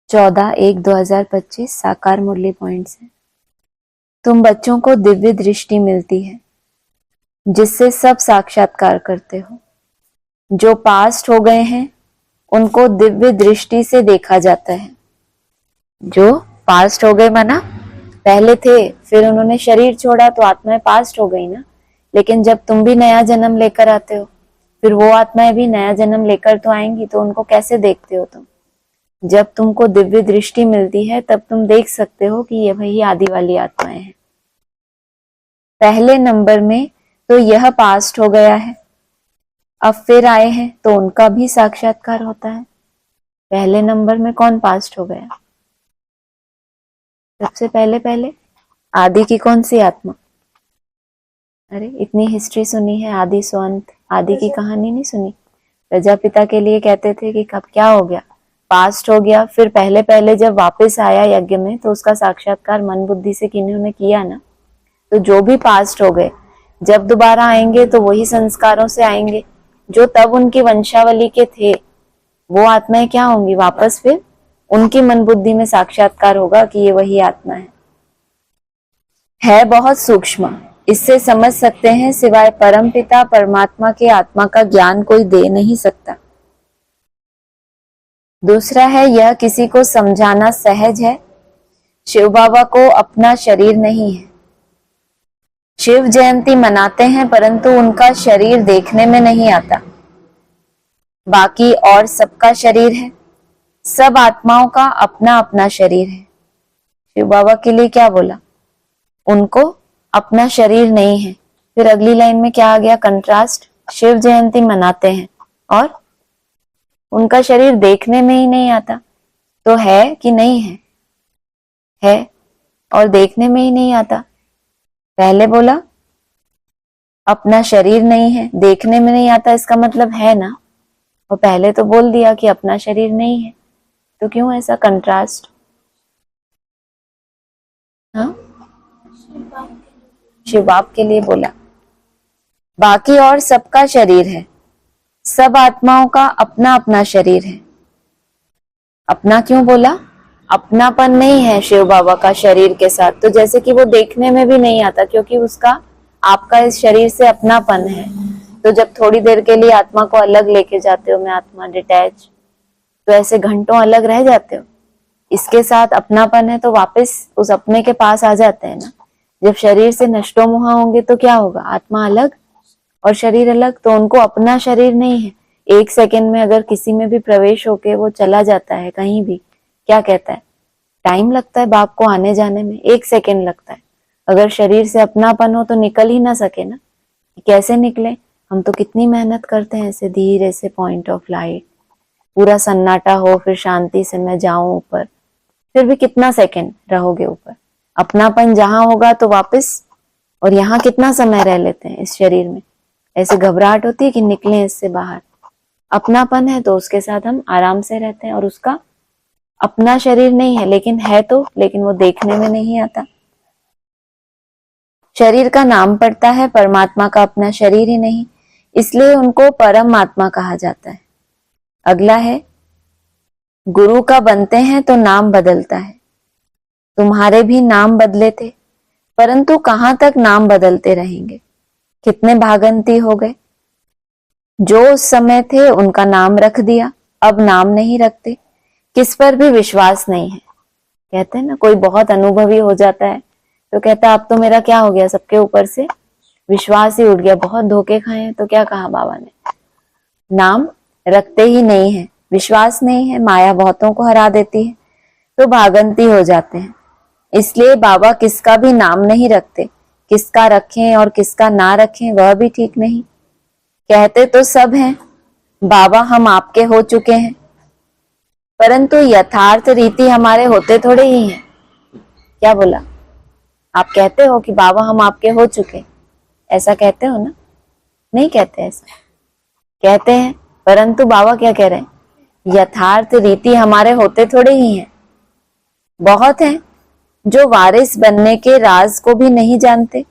14/1/2025 साकार मुरली पॉइंट्स है। तुम बच्चों को दिव्य दृष्टि मिलती है जिससे सब साक्षात्कार करते हो। जो पास्ट हो गए हैं उनको दिव्य दृष्टि से देखा जाता है। जो पास्ट हो गए माना पहले थे, फिर उन्होंने शरीर छोड़ा तो आत्माएं पास्ट हो गई ना। लेकिन जब तुम भी नया जन्म लेकर आते हो फिर वो आत्माएं भी नया जन्म लेकर तो आएंगी, तो उनको कैसे देखते हो तुम? जब तुमको दिव्य दृष्टि मिलती है तब तुम देख सकते हो कि ये वही आदि वाली आत्माएं हैं। पहले नंबर में तो यह पास्ट हो गया है, अब फिर आए हैं तो उनका भी साक्षात्कार होता है। पहले नंबर में कौन पास्ट हो गया? सबसे पहले आदि की कौन सी आत्मा? अरे इतनी हिस्ट्री सुनी है, आदि सो अंत, आदि की कहानी नहीं सुनी? प्रजापिता के लिए कहते थे कि कब क्या हो गया, पास्ट हो गया, फिर पहले जब वापस आया यज्ञ में तो उसका साक्षात्कार मन बुद्धि से किन्होंने किया ना। तो जो भी पास्ट हो गए जब दोबारा आएंगे तो वही संस्कारों से आएंगे जो तब उनकी वंशावली के थे। वो आत्माएं क्या होंगी, वापस फिर उनकी मन बुद्धि में साक्षात्कार होगा कि ये वही आत्मा है बहुत सूक्ष्म। इससे समझ सकते हैं सिवाय परम पिता परमात्मा के आत्मा का ज्ञान कोई दे नहीं सकता। दूसरा है, यह किसी को समझाना सहज है। शिव बाबा को अपना शरीर नहीं है। शिव जयंती मनाते हैं परंतु उनका शरीर देखने में नहीं आता। बाकी और सबका शरीर है। सब आत्माओं का अपना अपना शरीर है। शिव बाबा के लिए क्या बोला? उनको अपना शरीर नहीं है। फिर अगली लाइन में क्या आ गया? कंट्रास्ट। शिव जयंती मनाते हैं और उनका शरीर देखने में ही नहीं आता। तो है कि नहीं है? है और देखने में ही नहीं आता। पहले बोला अपना शरीर नहीं है, देखने में नहीं आता, इसका मतलब है ना। और पहले तो बोल दिया कि अपना शरीर नहीं है, तो क्यों ऐसा कंट्रास्ट? हाँ, शिव बाप के लिए बोला। बाकी और सबका शरीर है। सब आत्माओं का अपना अपना शरीर है। अपना क्यों बोला? अपनापन नहीं है शिव बाबा का शरीर के साथ, तो जैसे कि वो देखने में भी नहीं आता क्योंकि उसका आपका इस शरीर से अपनापन है। तो जब थोड़ी देर के लिए आत्मा को अलग लेके जाते हो, मैं आत्मा डिटैच, तो ऐसे घंटों अलग रह जाते हो। इसके साथ अपनापन है तो वापस उस अपने के पास आ जाते हैं ना। जब शरीर से नष्टो मुहा होंगे तो क्या होगा? आत्मा अलग और शरीर अलग, तो उनको अपना शरीर नहीं है। एक सेकंड में अगर किसी में भी प्रवेश होके वो चला जाता है कहीं भी, क्या कहता है? टाइम लगता है बाप को आने जाने में, 1 सेकेंड लगता है। अगर शरीर से अपनापन हो तो निकल ही ना सके ना, कैसे निकले? हम तो कितनी मेहनत करते हैं ऐसे धीरे से, पॉइंट ऑफ लाइट पूरा सन्नाटा हो, फिर शांति से मैं जाऊं ऊपर, फिर भी कितना सेकंड रहोगे ऊपर? अपनापन जहां होगा तो वापस, और यहाँ कितना समय रह लेते हैं इस शरीर में, ऐसे घबराहट होती है कि निकले इससे बाहर। अपनापन है तो उसके साथ हम आराम से रहते हैं, और उसका अपना शरीर नहीं है लेकिन है तो, लेकिन वो देखने में नहीं आता। शरीर का नाम पड़ता है, परमात्मा का अपना शरीर ही नहीं, इसलिए उनको परम आत्मा कहा जाता है। अगला है, गुरु का बनते हैं तो नाम बदलता है। तुम्हारे भी नाम बदले थे, परंतु कहां तक नाम बदलते रहेंगे? कितने भागंती हो गए, जो उस समय थे उनका नाम रख दिया, अब नाम नहीं रखते, किस पर भी विश्वास नहीं है। कहते हैं ना, कोई बहुत अनुभवी हो जाता है तो कहता है अब तो मेरा क्या हो गया, सबके ऊपर से विश्वास ही उठ गया, बहुत धोखे खाए हैं। तो क्या कहा बाबा ने, नाम रखते ही नहीं है, विश्वास नहीं है, माया बहुतों को हरा देती है तो भागंती हो जाते हैं। इसलिए बाबा किसका भी नाम नहीं रखते, किसका रखें और किसका ना रखें वह भी ठीक नहीं। कहते तो सब हैं बाबा हम आपके हो चुके हैं, परंतु यथार्थ रीति हमारे होते थोड़े ही हैं। क्या बोला? आप कहते हो कि बाबा हम आपके हो चुके, ऐसा कहते हो ना? नहीं कहते, ऐसा कहते हैं, परंतु बाबा क्या कह रहे हैं, यथार्थ रीति हमारे होते थोड़े ही हैं। बहुत हैं जो वारिस बनने के राज को भी नहीं जानते,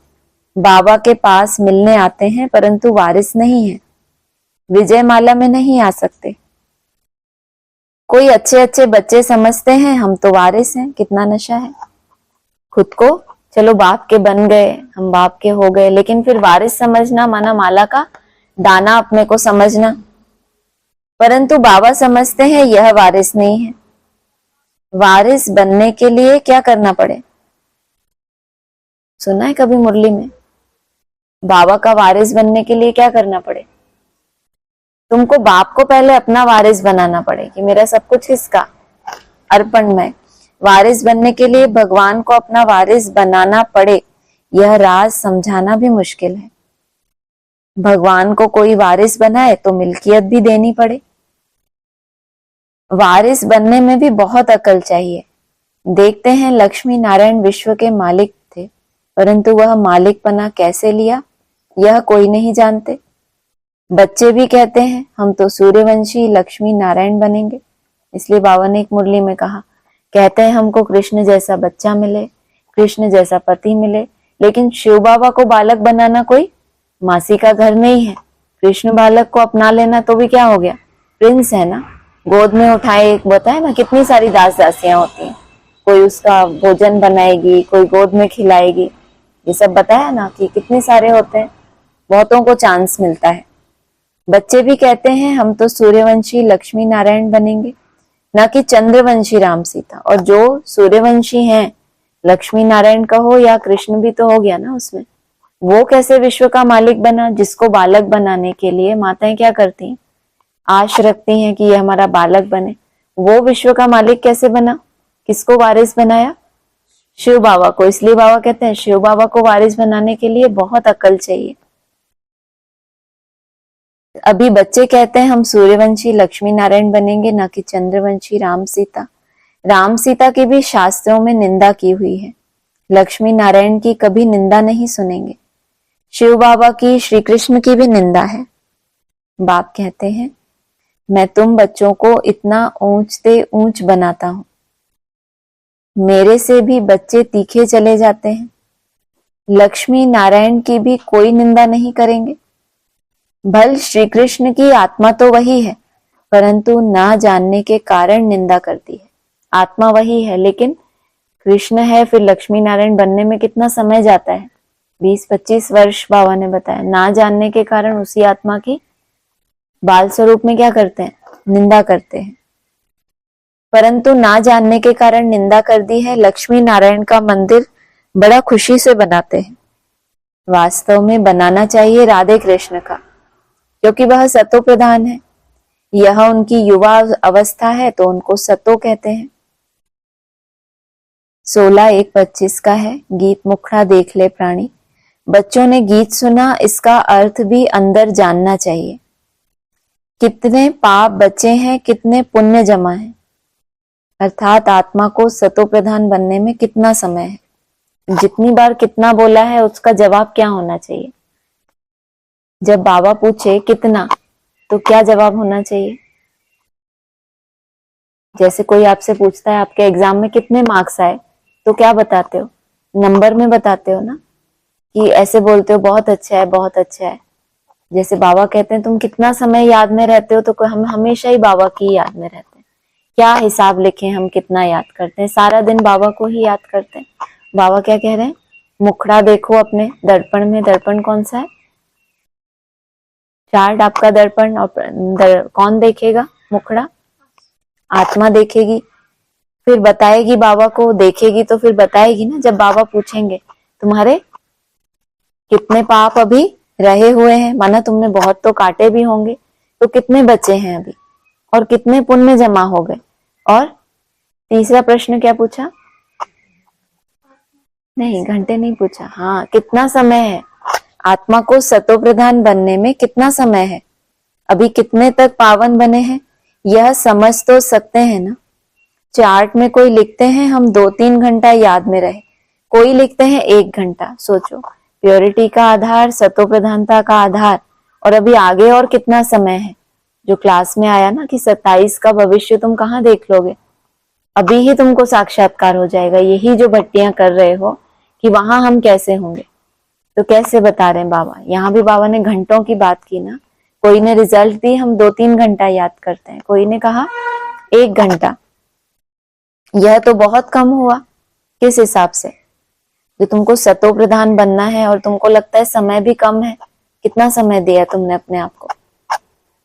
बाबा के पास मिलने आते हैं परंतु वारिस नहीं है, विजय माला में नहीं आ सकते। कोई अच्छे अच्छे बच्चे समझते हैं हम तो वारिस हैं, कितना नशा है खुद को, चलो बाप के बन गए, हम बाप के हो गए, लेकिन फिर वारिस समझना माना माला का दाना अपने को समझना। परंतु बाबा समझते हैं यह वारिस नहीं है। वारिस बनने के लिए क्या करना पड़े? सुना है कभी मुरली में? बाबा का वारिस बनने के लिए क्या करना पड़े? तुमको बाप को पहले अपना वारिस बनाना पड़े कि मेरा सब कुछ इसका अर्पण में। वारिस बनने के लिए भगवान को अपना वारिस बनाना पड़े, यह राज समझाना भी मुश्किल है। भगवान को कोई वारिस बनाए तो मिल्कियत भी देनी पड़े। वारिस बनने में भी बहुत अकल चाहिए। देखते हैं लक्ष्मी नारायण विश्व के मालिक थे, परंतु वह मालिकपना कैसे लिया यह कोई नहीं जानते। बच्चे भी कहते हैं हम तो सूर्यवंशी लक्ष्मी नारायण बनेंगे, इसलिए बाबा ने एक मुरली में कहा, कहते हैं हमको कृष्ण जैसा बच्चा मिले, कृष्ण जैसा पति मिले, लेकिन शिव बाबा को बालक बनाना कोई मासी का घर नहीं है। कृष्ण बालक को अपना लेना तो भी क्या हो गया, प्रिंस है ना, गोद में उठाए, बताए ना कितनी सारी दास दासियां होती हैं, कोई उसका भोजन बनाएगी, कोई गोद में खिलाएगी, ये सब बताया ना कि कितने सारे होते हैं, बहुतों को चांस मिलता है। बच्चे भी कहते हैं हम तो सूर्यवंशी लक्ष्मी नारायण बनेंगे, ना कि चंद्रवंशी राम सीता। और जो सूर्यवंशी हैं, लक्ष्मी नारायण का हो या कृष्ण भी तो हो गया ना उसमें, वो कैसे विश्व का मालिक बना? जिसको बालक बनाने के लिए माताएं क्या करती हैं, आश रखती हैं कि ये हमारा बालक बने, वो विश्व का मालिक कैसे बना? किसको वारिस बनाया? शिव बाबा को। इसलिए बाबा कहते हैं शिव बाबा को वारिस बनाने के लिए बहुत अकल चाहिए। अभी बच्चे कहते हैं हम सूर्यवंशी लक्ष्मी नारायण बनेंगे, ना कि चंद्रवंशी राम सीता। राम सीता की भी शास्त्रों में निंदा की हुई है, लक्ष्मी नारायण की कभी निंदा नहीं सुनेंगे। शिव बाबा की, श्री कृष्ण की भी निंदा है। बाप कहते हैं मैं तुम बच्चों को इतना ऊंचते ऊंच बनाता हूं, मेरे से भी बच्चे तीखे चले जाते हैं। लक्ष्मी नारायण की भी कोई निंदा नहीं करेंगे। भल श्री कृष्ण की आत्मा तो वही है, परंतु ना जानने के कारण निंदा करती है। आत्मा वही है लेकिन कृष्ण है, फिर लक्ष्मी नारायण बनने में कितना समय जाता है, 20-25 वर्ष बाबा ने बताया। ना जानने के कारण उसी आत्मा की बाल स्वरूप में क्या करते हैं, निंदा करते हैं। परंतु ना जानने के कारण निंदा कर दी है। लक्ष्मी नारायण का मंदिर बड़ा खुशी से बनाते हैं। वास्तव में बनाना चाहिए राधे कृष्ण का, क्योंकि वह सतो प्रधान है। यह उनकी युवा अवस्था है तो उनको सतो कहते हैं। 16:1:25 का है। गीत मुखड़ा देख ले प्राणी। बच्चों ने गीत सुना, इसका अर्थ भी अंदर जानना चाहिए। कितने पाप बचे हैं, कितने पुण्य जमा है, अर्थात आत्मा को सतो प्रधान बनने में कितना समय है। जितनी बार कितना बोला है उसका जवाब क्या होना चाहिए। जब बाबा पूछे कितना, तो क्या जवाब होना चाहिए। जैसे कोई आपसे पूछता है आपके एग्जाम में कितने मार्क्स आए, तो क्या बताते हो, नंबर में बताते हो ना, कि ऐसे बोलते हो बहुत अच्छा है, बहुत अच्छा है। जैसे बाबा कहते हैं तुम कितना समय याद में रहते हो, तो हम हमेशा ही बाबा की याद में रहते हैं। क्या हिसाब लिखे हम कितना याद करते हैं, सारा दिन बाबा को ही याद करते हैं। बाबा क्या कह रहे हैं, मुखड़ा देखो अपने दर्पण में। दर्पण कौन सा है, चार्ट आपका दर्पण। और कौन देखेगा, मुखड़ा आत्मा देखेगी, फिर बताएगी बाबा को, देखेगी तो फिर बताएगी ना। जब बाबा पूछेंगे तुम्हारे कितने पाप अभी रहे हुए हैं, माना तुमने बहुत तो काटे भी होंगे, तो कितने बचे हैं अभी, और कितने पुण्य जमा हो गए। और तीसरा प्रश्न क्या पूछा, नहीं घंटे नहीं पूछा, हाँ कितना समय है, आत्मा को सतो प्रधान बनने में कितना समय है, अभी कितने तक पावन बने हैं, यह समझ तो सकते हैं ना। चार्ट में कोई लिखते हैं हम 2-3 घंटा याद में रहे, कोई लिखते हैं 1 घंटा। सोचो, प्योरिटी का आधार, सतो प्रधानता का आधार, और अभी आगे और कितना समय है। जो क्लास में आया ना कि 27 का भविष्य तुम कहाँ देख लोगे, अभी ही तुमको साक्षात्कार हो जाएगा। यही जो भट्टियां कर रहे हो कि वहां हम कैसे होंगे, तो कैसे बता रहे हैं बाबा। यहाँ भी बाबा ने घंटों की बात की ना। कोई ने रिजल्ट दी, हम 2-3 घंटा याद करते हैं, कोई ने कहा 1 घंटा। यह तो बहुत कम हुआ। किस हिसाब से, जो तुमको सतो प्रधान बनना है और तुमको लगता है समय भी कम है। कितना समय दिया तुमने अपने आप को,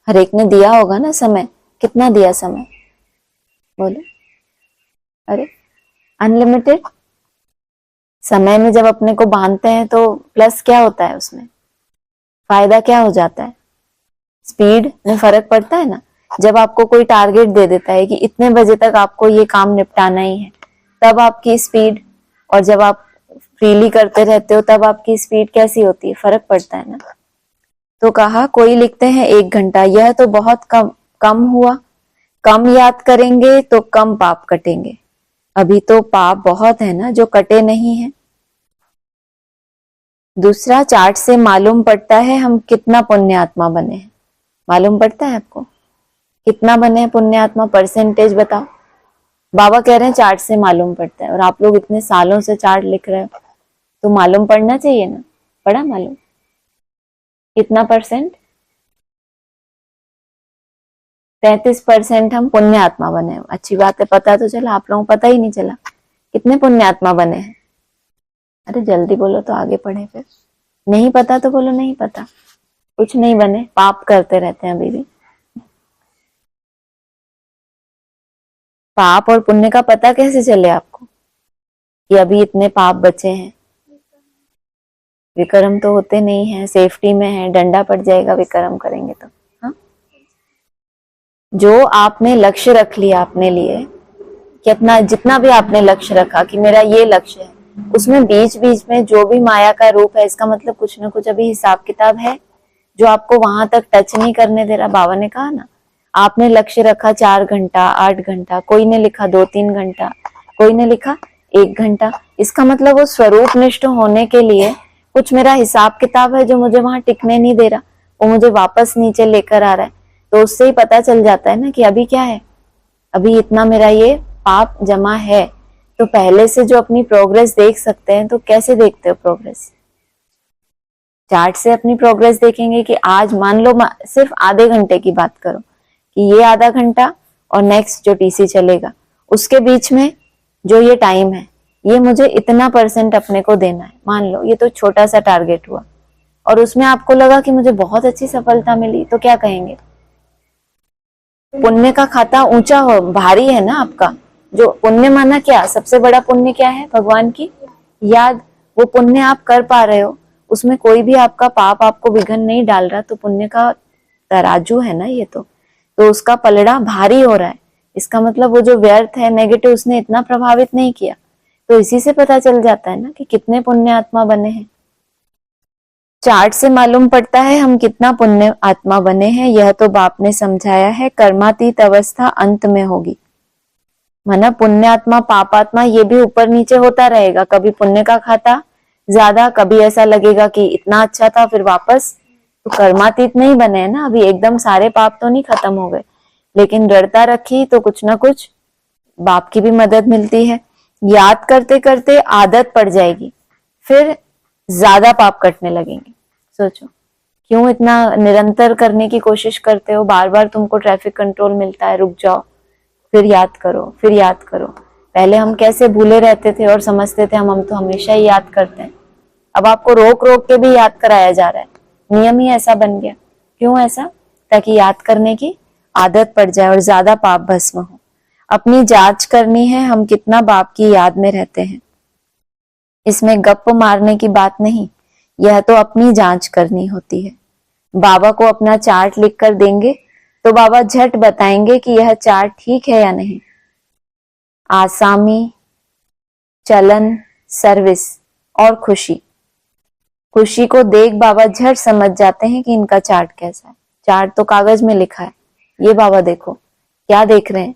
हर एक ने दिया होगा ना समय। कितना दिया समय, बोलो। अरे अनलिमिटेड समय में जब अपने को बांधते हैं तो प्लस क्या होता है, उसमें फायदा क्या हो जाता है, स्पीड में फर्क पड़ता है ना। जब आपको कोई टारगेट दे देता है कि इतने बजे तक आपको ये काम निपटाना ही है, तब आपकी स्पीड, और जब आप फ्रीली करते रहते हो तब आपकी स्पीड कैसी होती है, फर्क पड़ता है ना। तो कहा कोई लिखते हैं 1 घंटा, यह तो बहुत कम हुआ। कम याद करेंगे तो कम पाप कटेंगे। अभी तो पाप बहुत है ना जो कटे नहीं है। दूसरा, चार्ट से मालूम पड़ता है हम कितना पुण्य आत्मा बने हैं। मालूम पड़ता है आपको कितना बने हैं पुण्य आत्मा, परसेंटेज बताओ। बाबा कह रहे हैं चार्ट से मालूम पड़ता है, और आप लोग इतने सालों से चार्ट लिख रहे हो, तो मालूम पड़ना चाहिए ना। पड़ा मालूम कितना परसेंट, 33% हम पुण्य आत्मा बने हैं। अच्छी बात है, पता तो चला। आप लोगों को पता ही नहीं चला कितने पुण्य आत्मा बने हैं। अरे जल्दी बोलो तो आगे पढ़े, फिर नहीं पता तो बोलो नहीं पता। कुछ नहीं बने, पाप करते रहते हैं अभी भी। पाप और पुण्य का पता कैसे चले आपको कि अभी इतने पाप बचे हैं। विक्रम तो होते नहीं है, सेफ्टी में है, डंडा पड़ जाएगा विक्रम करेंगे तो। हाँ, जो आपने लक्ष्य रख लिया अपने लिए, कितना जितना भी आपने लक्ष्य रखा कि मेरा ये लक्ष्य है, उसमें बीच बीच में जो भी माया का रूप है, इसका मतलब कुछ ना कुछ अभी हिसाब किताब है जो आपको वहां तक टच नहीं करने दे रहा। बाबा ने कहा ना, आपने लक्ष्य रखा 4 घंटा, 8 घंटा, कोई ने लिखा 2-3 घंटा, कोई ने लिखा 1 घंटा। इसका मतलब वो स्वरूप निष्ठ होने के लिए कुछ मेरा हिसाब किताब है जो मुझे वहां टिकने नहीं दे रहा, वो मुझे वापस नीचे लेकर आ रहा है। तो उससे ही पता चल जाता है ना कि अभी क्या है, अभी इतना मेरा ये पाप जमा है। तो पहले से जो अपनी प्रोग्रेस देख सकते हैं, तो कैसे देखते हो प्रोग्रेस, चार्ट से अपनी प्रोग्रेस देखेंगे कि आज मान लो सिर्फ आधे घंटे की बात करो कि ये आधा घंटा और नेक्स्ट जो टीसी चलेगा उसके बीच में जो ये टाइम है, ये मुझे इतना % अपने को देना है। मान लो ये तो छोटा सा टारगेट हुआ, और उसमें आपको लगा कि मुझे बहुत अच्छी सफलता मिली, तो क्या कहेंगे, पुण्य का खाता ऊंचा हो, भारी है ना आपका। जो पुण्य माना क्या, सबसे बड़ा पुण्य क्या है, भगवान की याद। वो पुण्य आप कर पा रहे हो, उसमें कोई भी आपका पाप आपको विघन नहीं डाल रहा, तो पुण्य का तराजू है ना ये तो उसका पलड़ा भारी हो रहा है। इसका मतलब वो जो व्यर्थ है, नेगेटिव, उसने इतना प्रभावित नहीं किया। तो इसी से पता चल जाता है ना कि कितने पुण्य आत्मा बने हैं। चार्ट से मालूम पड़ता है हम कितना पुण्य आत्मा बने हैं। यह तो बाप ने समझाया है, कर्मातीत अवस्था अंत में होगी। माना पुण्यात्मा पापात्मा ये भी ऊपर नीचे होता रहेगा, कभी पुण्य का खाता ज्यादा, कभी ऐसा लगेगा कि इतना अच्छा था फिर वापस। तो कर्मातीत नहीं बने हैं ना अभी, एकदम सारे पाप तो नहीं खत्म हो गए, लेकिन दृढ़ता रखी तो कुछ ना कुछ बाप की भी मदद मिलती है। याद करते करते आदत पड़ जाएगी, फिर ज्यादा पाप कटने लगेंगे। सोचो क्यों इतना निरंतर करने की कोशिश करते हो, बार बार तुमको ट्रैफिक कंट्रोल मिलता है, रुक जाओ, फिर याद करो, फिर याद करो। पहले हम कैसे भूले रहते थे और समझते थे हम तो हमेशा ही याद करते हैं। अब आपको रोक रोक के भी याद कराया जा रहा है, नियम ही ऐसा बन गया। क्यों ऐसा? ताकि याद करने की आदत पड़ जाए और ज्यादा पाप भस्म हो। अपनी जांच करनी है हम कितना बाप की याद में रहते हैं। इसमें गप्प मारने की बात नहीं, यह तो अपनी जांच करनी होती है। बाबा को अपना चार्ट लिख कर देंगे तो बाबा झट बताएंगे कि यह चार्ट ठीक है या नहीं। आसामी, चलन, सर्विस और खुशी। खुशी को देख बाबा झट समझ जाते हैं कि इनका चार्ट कैसा है। चार्ट तो कागज में लिखा है, ये बाबा देखो क्या देख रहे हैं।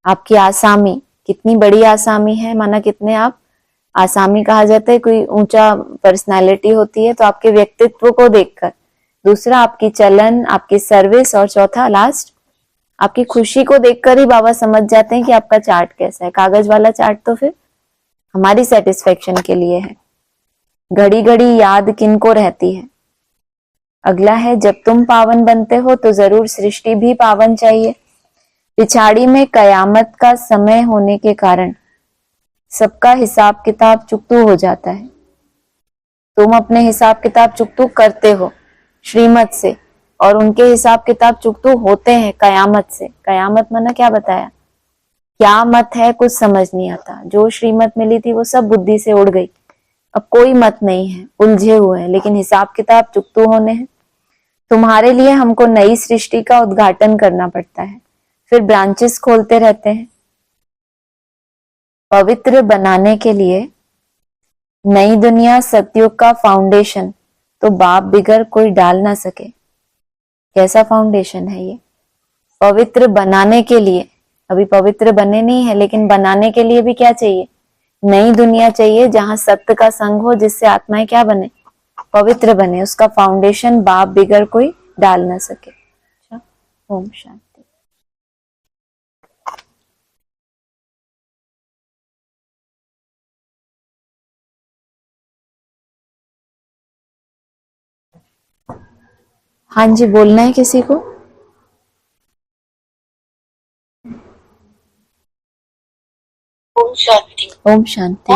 आपकी आसामी कितनी बड़ी आसामी है, माना कितने आप आसामी कहा जाता है, कोई ऊंचा पर्सनालिटी होती है तो आपके व्यक्तित्व को देखकर। दूसरा आपकी चलन, आपकी सर्विस, और चौथा लास्ट आपकी खुशी को देखकर ही बाबा समझ जाते हैं कि आपका चार्ट कैसा है। कागज वाला चार्ट तो फिर हमारी सेटिस्फेक्शन के लिए है। घड़ी घड़ी याद किनको रहती है। अगला है, जब तुम पावन बनते हो तो जरूर सृष्टि भी पावन चाहिए। पिछाड़ी में कयामत का समय होने के कारण सबका हिसाब किताब चुकतू हो जाता है। तुम अपने हिसाब किताब चुकतू करते हो श्रीमत से, और उनके हिसाब किताब चुकतू होते हैं कयामत से। कयामत माना क्या बताया, क्या मत है कुछ समझ नहीं आता। जो श्रीमत मिली थी वो सब बुद्धि से उड़ गई, अब कोई मत नहीं है, उलझे हुए हैं, लेकिन हिसाब किताब चुकतू होने हैं। तुम्हारे लिए हमको नई सृष्टि का उद्घाटन करना पड़ता है, फिर ब्रांचेस खोलते रहते हैं। पवित्र बनाने के लिए नई दुनिया सतयुग का फाउंडेशन तो बाप बिगर कोई डाल ना सके। कैसा फाउंडेशन है ये? पवित्र बनाने के लिए, अभी पवित्र बने नहीं है, लेकिन बनाने के लिए भी क्या चाहिए? नई दुनिया चाहिए जहां सत्य का संग हो, जिससे आत्माएं क्या बने? पवित्र बने। उसका फाउंडेशन बाप बिगर कोई डाल ना सके। अच्छा, ओम शांति। हाँ जी, बोलना है किसी को? ओम शांति। ओम शांति।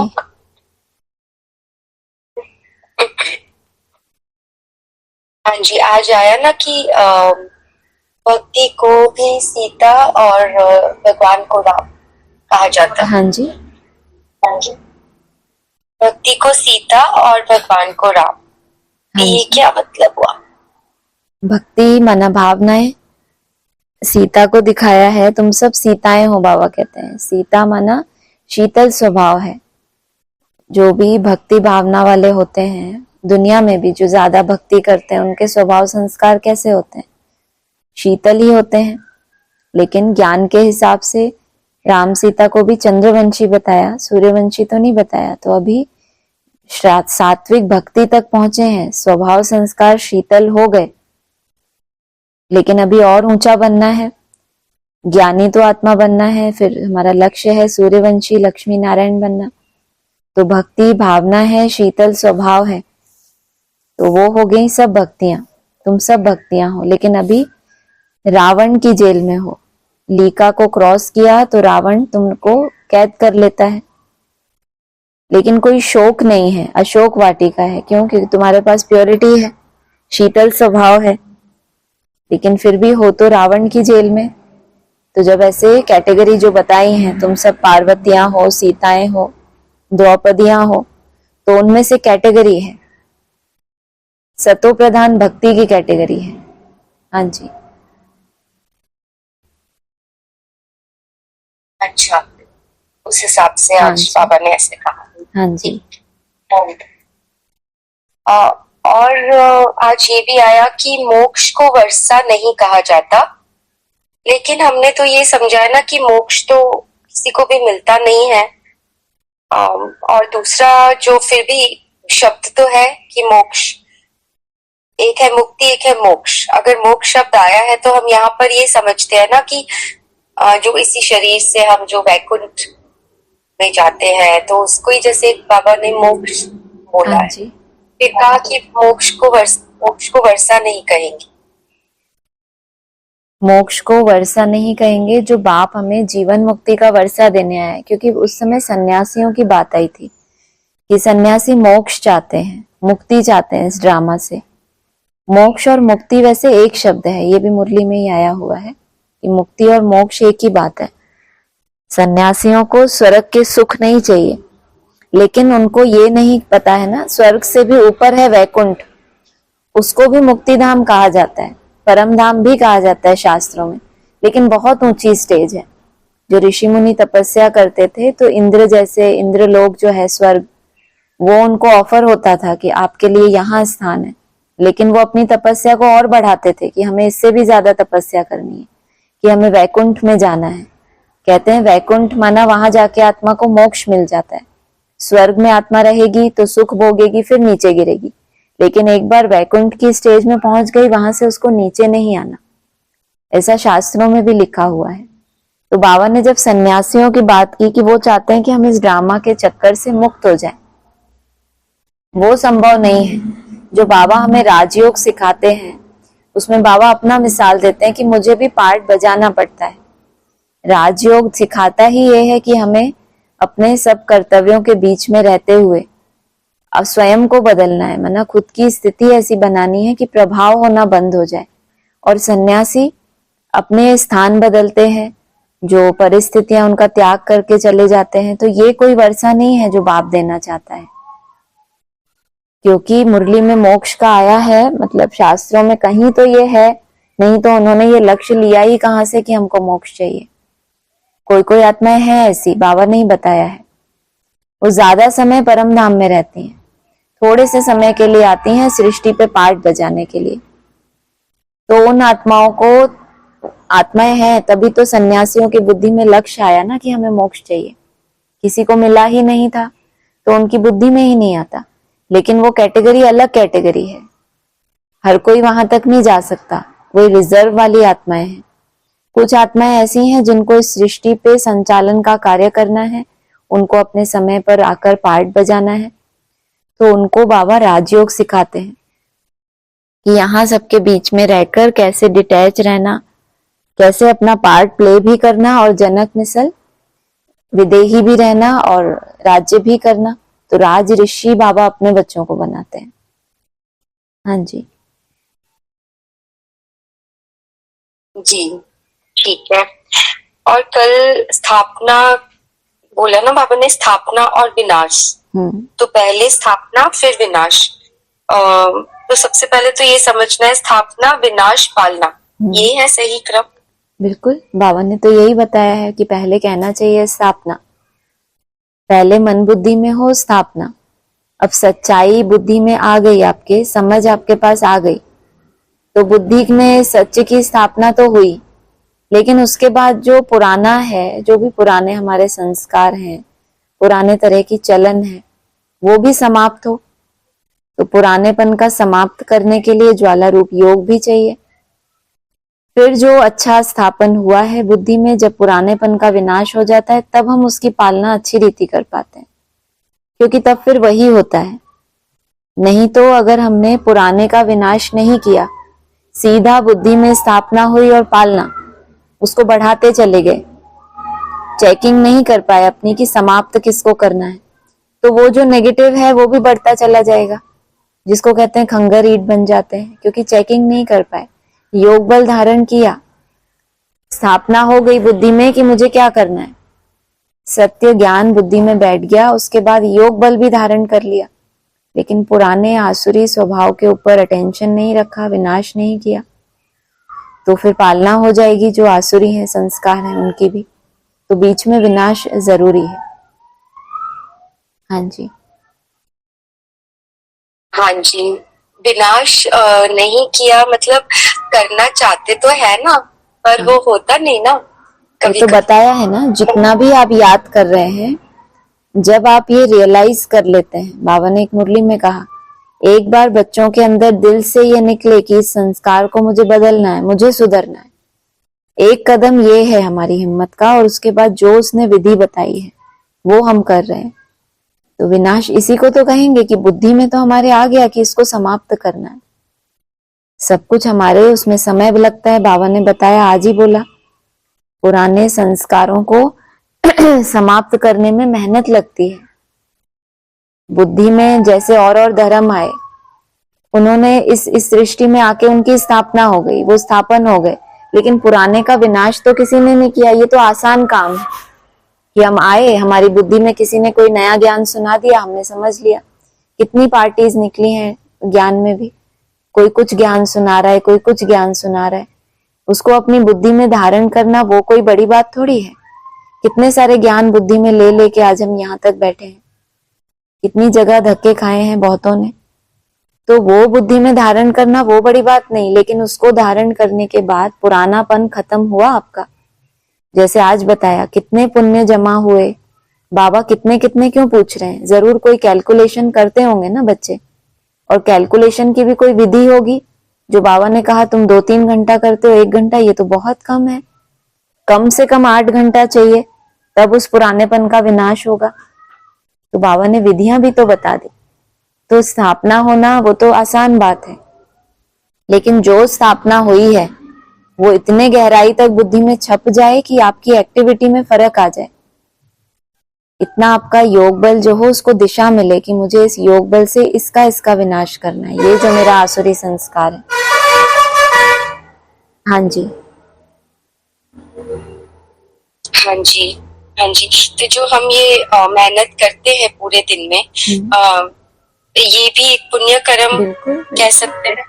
हाँ जी, आज आया ना कि भक्ति को भी सीता और भगवान को राम कहा जाता है। हाँ जी, हाँ जी, भक्ति को सीता और भगवान को राम, हाँ ये जी। क्या मतलब हुआ? भक्ति माना भावनाएं, सीता को दिखाया है। तुम सब सीताएं हो, बाबा कहते हैं। सीता माना शीतल स्वभाव है। जो भी भक्ति भावना वाले होते हैं दुनिया में भी, जो ज्यादा भक्ति करते हैं, उनके स्वभाव संस्कार कैसे होते हैं? शीतल ही होते हैं। लेकिन ज्ञान के हिसाब से राम सीता को भी चंद्रवंशी बताया, सूर्यवंशी तो नहीं बताया। तो अभी सात्विक भक्ति तक पहुंचे हैं, स्वभाव संस्कार शीतल हो गए, लेकिन अभी और ऊंचा बनना है। ज्ञानी तो आत्मा बनना है, फिर हमारा लक्ष्य है सूर्यवंशी लक्ष्मी नारायण बनना। तो भक्ति भावना है, शीतल स्वभाव है, तो वो हो गई सब भक्तियां। तुम सब भक्तियां हो, लेकिन अभी रावण की जेल में हो। लीका को क्रॉस किया तो रावण तुमको कैद कर लेता है, लेकिन कोई शोक नहीं है, अशोक वाटिका है। क्यों? क्योंकि तुम्हारे पास प्योरिटी है, शीतल स्वभाव है, लेकिन फिर भी हो तो रावण की जेल में। तो जब ऐसे कैटेगरी जो बताई हैं, तुम सब पार्वतियां हो, सीताएं हो, द्रौपदियां हो, तो उनमें से कैटेगरी है, सतो प्रधान भक्ति की कैटेगरी है। हाँ जी, अच्छा, उस हिसाब से हाँ आज जी। बाबा ने ऐसे कहा। हाँ जी। और आज ये भी आया कि मोक्ष को वर्षा नहीं कहा जाता, लेकिन हमने तो ये समझा है ना कि मोक्ष तो किसी को भी मिलता नहीं है। और दूसरा जो फिर भी शब्द तो है कि मोक्ष, एक है मुक्ति एक है मोक्ष। अगर मोक्ष शब्द आया है तो हम यहाँ पर ये समझते हैं ना कि जो इसी शरीर से हम जो वैकुंठ में जाते हैं तो उसको ही जैसे बाबा ने मोक्ष बोला हाँ है। जी। फिर कहा कि मोक्ष को वर्षा नहीं कहेंगे। मोक्ष को वर्षा नहीं कहेंगे, जो बाप हमें जीवन मुक्ति का वर्षा देने आया है, क्योंकि उस समय सन्यासियों की बात आई थी कि सन्यासी मोक्ष चाहते हैं, मुक्ति चाहते हैं। इस ड्रामा से मोक्ष और मुक्ति वैसे एक शब्द है, ये भी मुरली में ही आया हुआ है कि मुक्ति और मोक्ष एक ही बात है। सन्यासियों को स्वर्ग के सुख नहीं चाहिए, लेकिन उनको ये नहीं पता है ना, स्वर्ग से भी ऊपर है वैकुंठ, उसको भी मुक्ति धाम कहा जाता है, परम धाम भी कहा जाता है शास्त्रों में, लेकिन बहुत ऊंची स्टेज है। जो ऋषि मुनि तपस्या करते थे तो इंद्र जैसे, इंद्र लोग जो है स्वर्ग, वो उनको ऑफर होता था कि आपके लिए यहाँ स्थान है, लेकिन वो अपनी तपस्या को और बढ़ाते थे कि हमें इससे भी ज्यादा तपस्या करनी है, कि हमें वैकुंठ में जाना है। कहते हैं वैकुंठ माना वहां जाके आत्मा को मोक्ष मिल जाता है। स्वर्ग में आत्मा रहेगी तो सुख भोगेगी, फिर नीचे गिरेगी, लेकिन एक बार वैकुंठ की स्टेज में पहुंच गई, वहां से उसको नीचे नहीं आना, ऐसा शास्त्रों में भी लिखा हुआ है। तो बाबा ने जब सन्यासियों की बात की कि वो चाहते हैं कि हम इस ड्रामा के चक्कर से मुक्त हो जाएं, वो संभव नहीं है। जो बाबा हमें राजयोग सिखाते हैं उसमें बाबा अपना मिसाल देते हैं कि मुझे भी पार्ट बजाना पड़ता है। राजयोग सिखाता ही ये है कि हमें अपने सब कर्तव्यों के बीच में रहते हुए अब स्वयं को बदलना है, माना खुद की स्थिति ऐसी बनानी है कि प्रभाव होना बंद हो जाए। और सन्यासी अपने स्थान बदलते हैं, जो परिस्थितियां उनका त्याग करके चले जाते हैं। तो ये कोई वर्षा नहीं है जो बाप देना चाहता है, क्योंकि मुरली में मोक्ष का आया है, मतलब शास्त्रों में कहीं तो ये है, नहीं तो उन्होंने ये लक्ष्य लिया ही कहां से कि हमको मोक्ष चाहिए। कोई कोई आत्माएं हैं ऐसी, बाबा ने ही बताया है, वो ज्यादा समय परम धाम में रहती हैं, थोड़े से समय के लिए आती हैं सृष्टि पे पार्ट बजाने के लिए। तो उन आत्माओं को, आत्माएं हैं तभी तो सन्यासियों की बुद्धि में लक्ष्य आया ना कि हमें मोक्ष चाहिए। किसी को मिला ही नहीं था तो उनकी बुद्धि में ही नहीं आता, लेकिन वो कैटेगरी अलग कैटेगरी है, हर कोई वहां तक नहीं जा सकता, वो रिजर्व वाली आत्माएं हैं। कुछ आत्माएं ऐसी हैं जिनको इस सृष्टि पे संचालन का कार्य करना है, उनको अपने समय पर आकर पार्ट बजाना है, तो उनको बाबा राजयोग सिखाते हैं कि यहाँ सबके बीच में रहकर कैसे डिटैच रहना, कैसे अपना पार्ट प्ले भी करना और जनक मिसल विदेही भी रहना और राज्य भी करना। तो राज ऋषि बाबा अपने बच्चों को बनाते हैं। हाँ जी जी ठीक है। और कल स्थापना बोला ना बाबा ने, स्थापना और विनाश। तो पहले स्थापना फिर विनाश। तो सबसे पहले तो ये समझना है स्थापना विनाश पालना, ये है सही क्रम। बिल्कुल, बाबा ने तो यही बताया है कि पहले कहना चाहिए स्थापना, पहले मन बुद्धि में हो स्थापना। अब सच्चाई बुद्धि में आ गई, आपके समझ आपके पास आ गई, तो बुद्धि में सत्य की स्थापना तो हुई, लेकिन उसके बाद जो पुराना है, जो भी पुराने हमारे संस्कार हैं, पुराने तरह की चलन है, वो भी समाप्त हो। तो पुरानेपन का समाप्त करने के लिए ज्वाला रूप योग भी चाहिए। फिर जो अच्छा स्थापन हुआ है बुद्धि में, जब पुरानेपन का विनाश हो जाता है, तब हम उसकी पालना अच्छी रीति कर पाते हैं, क्योंकि तब फिर वही होता है। नहीं तो अगर हमने पुराने का विनाश नहीं किया, सीधा बुद्धि में स्थापना हुई और पालना, उसको बढ़ाते चले गए, चेकिंग नहीं कर पाए अपनी कि समाप्त किसको करना है, तो वो जो नेगेटिव है वो भी बढ़ता चला जाएगा, जिसको कहते हैं खंगर ईट बन जाते हैं, क्योंकि चेकिंग नहीं कर पाए। योग बल धारण किया, स्थापना हो गई बुद्धि में कि मुझे क्या करना है, सत्य ज्ञान बुद्धि में बैठ गया, उसके बाद योग बल भी धारण कर लिया, लेकिन पुराने आसुरी स्वभाव के ऊपर अटेंशन नहीं रखा, विनाश नहीं किया, तो फिर पालना हो जाएगी जो आसुरी है संस्कार है उनकी भी। तो बीच में विनाश जरूरी है। हाँ जी। हाँ जी, विनाश नहीं किया मतलब करना चाहते तो है ना, पर वो होता नहीं ना वो कभी तो कभी। बताया है ना, जितना भी आप याद कर रहे हैं, जब आप ये रियलाइज कर लेते हैं, बाबा ने एक मुरली में कहा, एक बार बच्चों के अंदर दिल से ये निकले कि इस संस्कार को मुझे बदलना है, मुझे सुधरना है, एक कदम ये है हमारी हिम्मत का, और उसके बाद जो उसने विधि बताई है वो हम कर रहे हैं। तो विनाश इसी को तो कहेंगे कि बुद्धि में तो हमारे आ गया कि इसको समाप्त करना है। सब कुछ हमारे उसमें समय भी लगता है। बाबा ने बताया, आज ही बोला, पुराने संस्कारों को समाप्त करने में मेहनत लगती है। बुद्धि में जैसे और धर्म आए, उन्होंने इस सृष्टि में आके उनकी स्थापना हो गई, वो स्थापन हो गए, लेकिन पुराने का विनाश तो किसी ने नहीं किया। ये तो आसान काम है कि हम आए, हमारी बुद्धि में किसी ने कोई नया ज्ञान सुना दिया, हमने समझ लिया। कितनी पार्टीज निकली हैं ज्ञान में भी, कोई कुछ ज्ञान सुना रहा है, कोई कुछ ज्ञान सुना रहा है, उसको अपनी बुद्धि में धारण करना वो कोई बड़ी बात थोड़ी है। कितने सारे ज्ञान बुद्धि में ले लेके आज हम यहाँ तक बैठे हैं, कितनी जगह धक्के खाए हैं बहुतों ने। तो वो बुद्धि में धारण करना वो बड़ी बात नहीं, लेकिन उसको धारण करने के बाद पुरानापन खत्म हुआ आपका। जैसे आज बताया, कितने पुण्य जमा हुए, बाबा कितने कितने क्यों पूछ रहे हैं, जरूर कोई कैलकुलेशन करते होंगे ना बच्चे, और कैलकुलेशन की भी कोई विधि होगी। जो बाबा ने कहा तुम 2-3 घंटा करते हो, 1 घंटा, ये तो बहुत कम है। कम से कम 8 घंटा चाहिए, तब उस पुरानेपन का विनाश होगा। तो बाबा ने विधियां भी तो बता दी। तो स्थापना होना वो तो आसान बात है, लेकिन जो स्थापना हुई है वो इतने गहराई तक बुद्धि में छप जाए कि आपकी एक्टिविटी में फर्क आ जाए। इतना आपका योग बल जो हो उसको दिशा मिले कि मुझे इस योग बल से इसका विनाश करना है, ये जो मेरा आसुरी संस्कार है। हाँ जी। हाँ जी, हाँ जी। तो जो हम ये मेहनत करते हैं पूरे दिन में, ये भी एक पुण्य कर्म बिल्कुल, कह सकते हैं।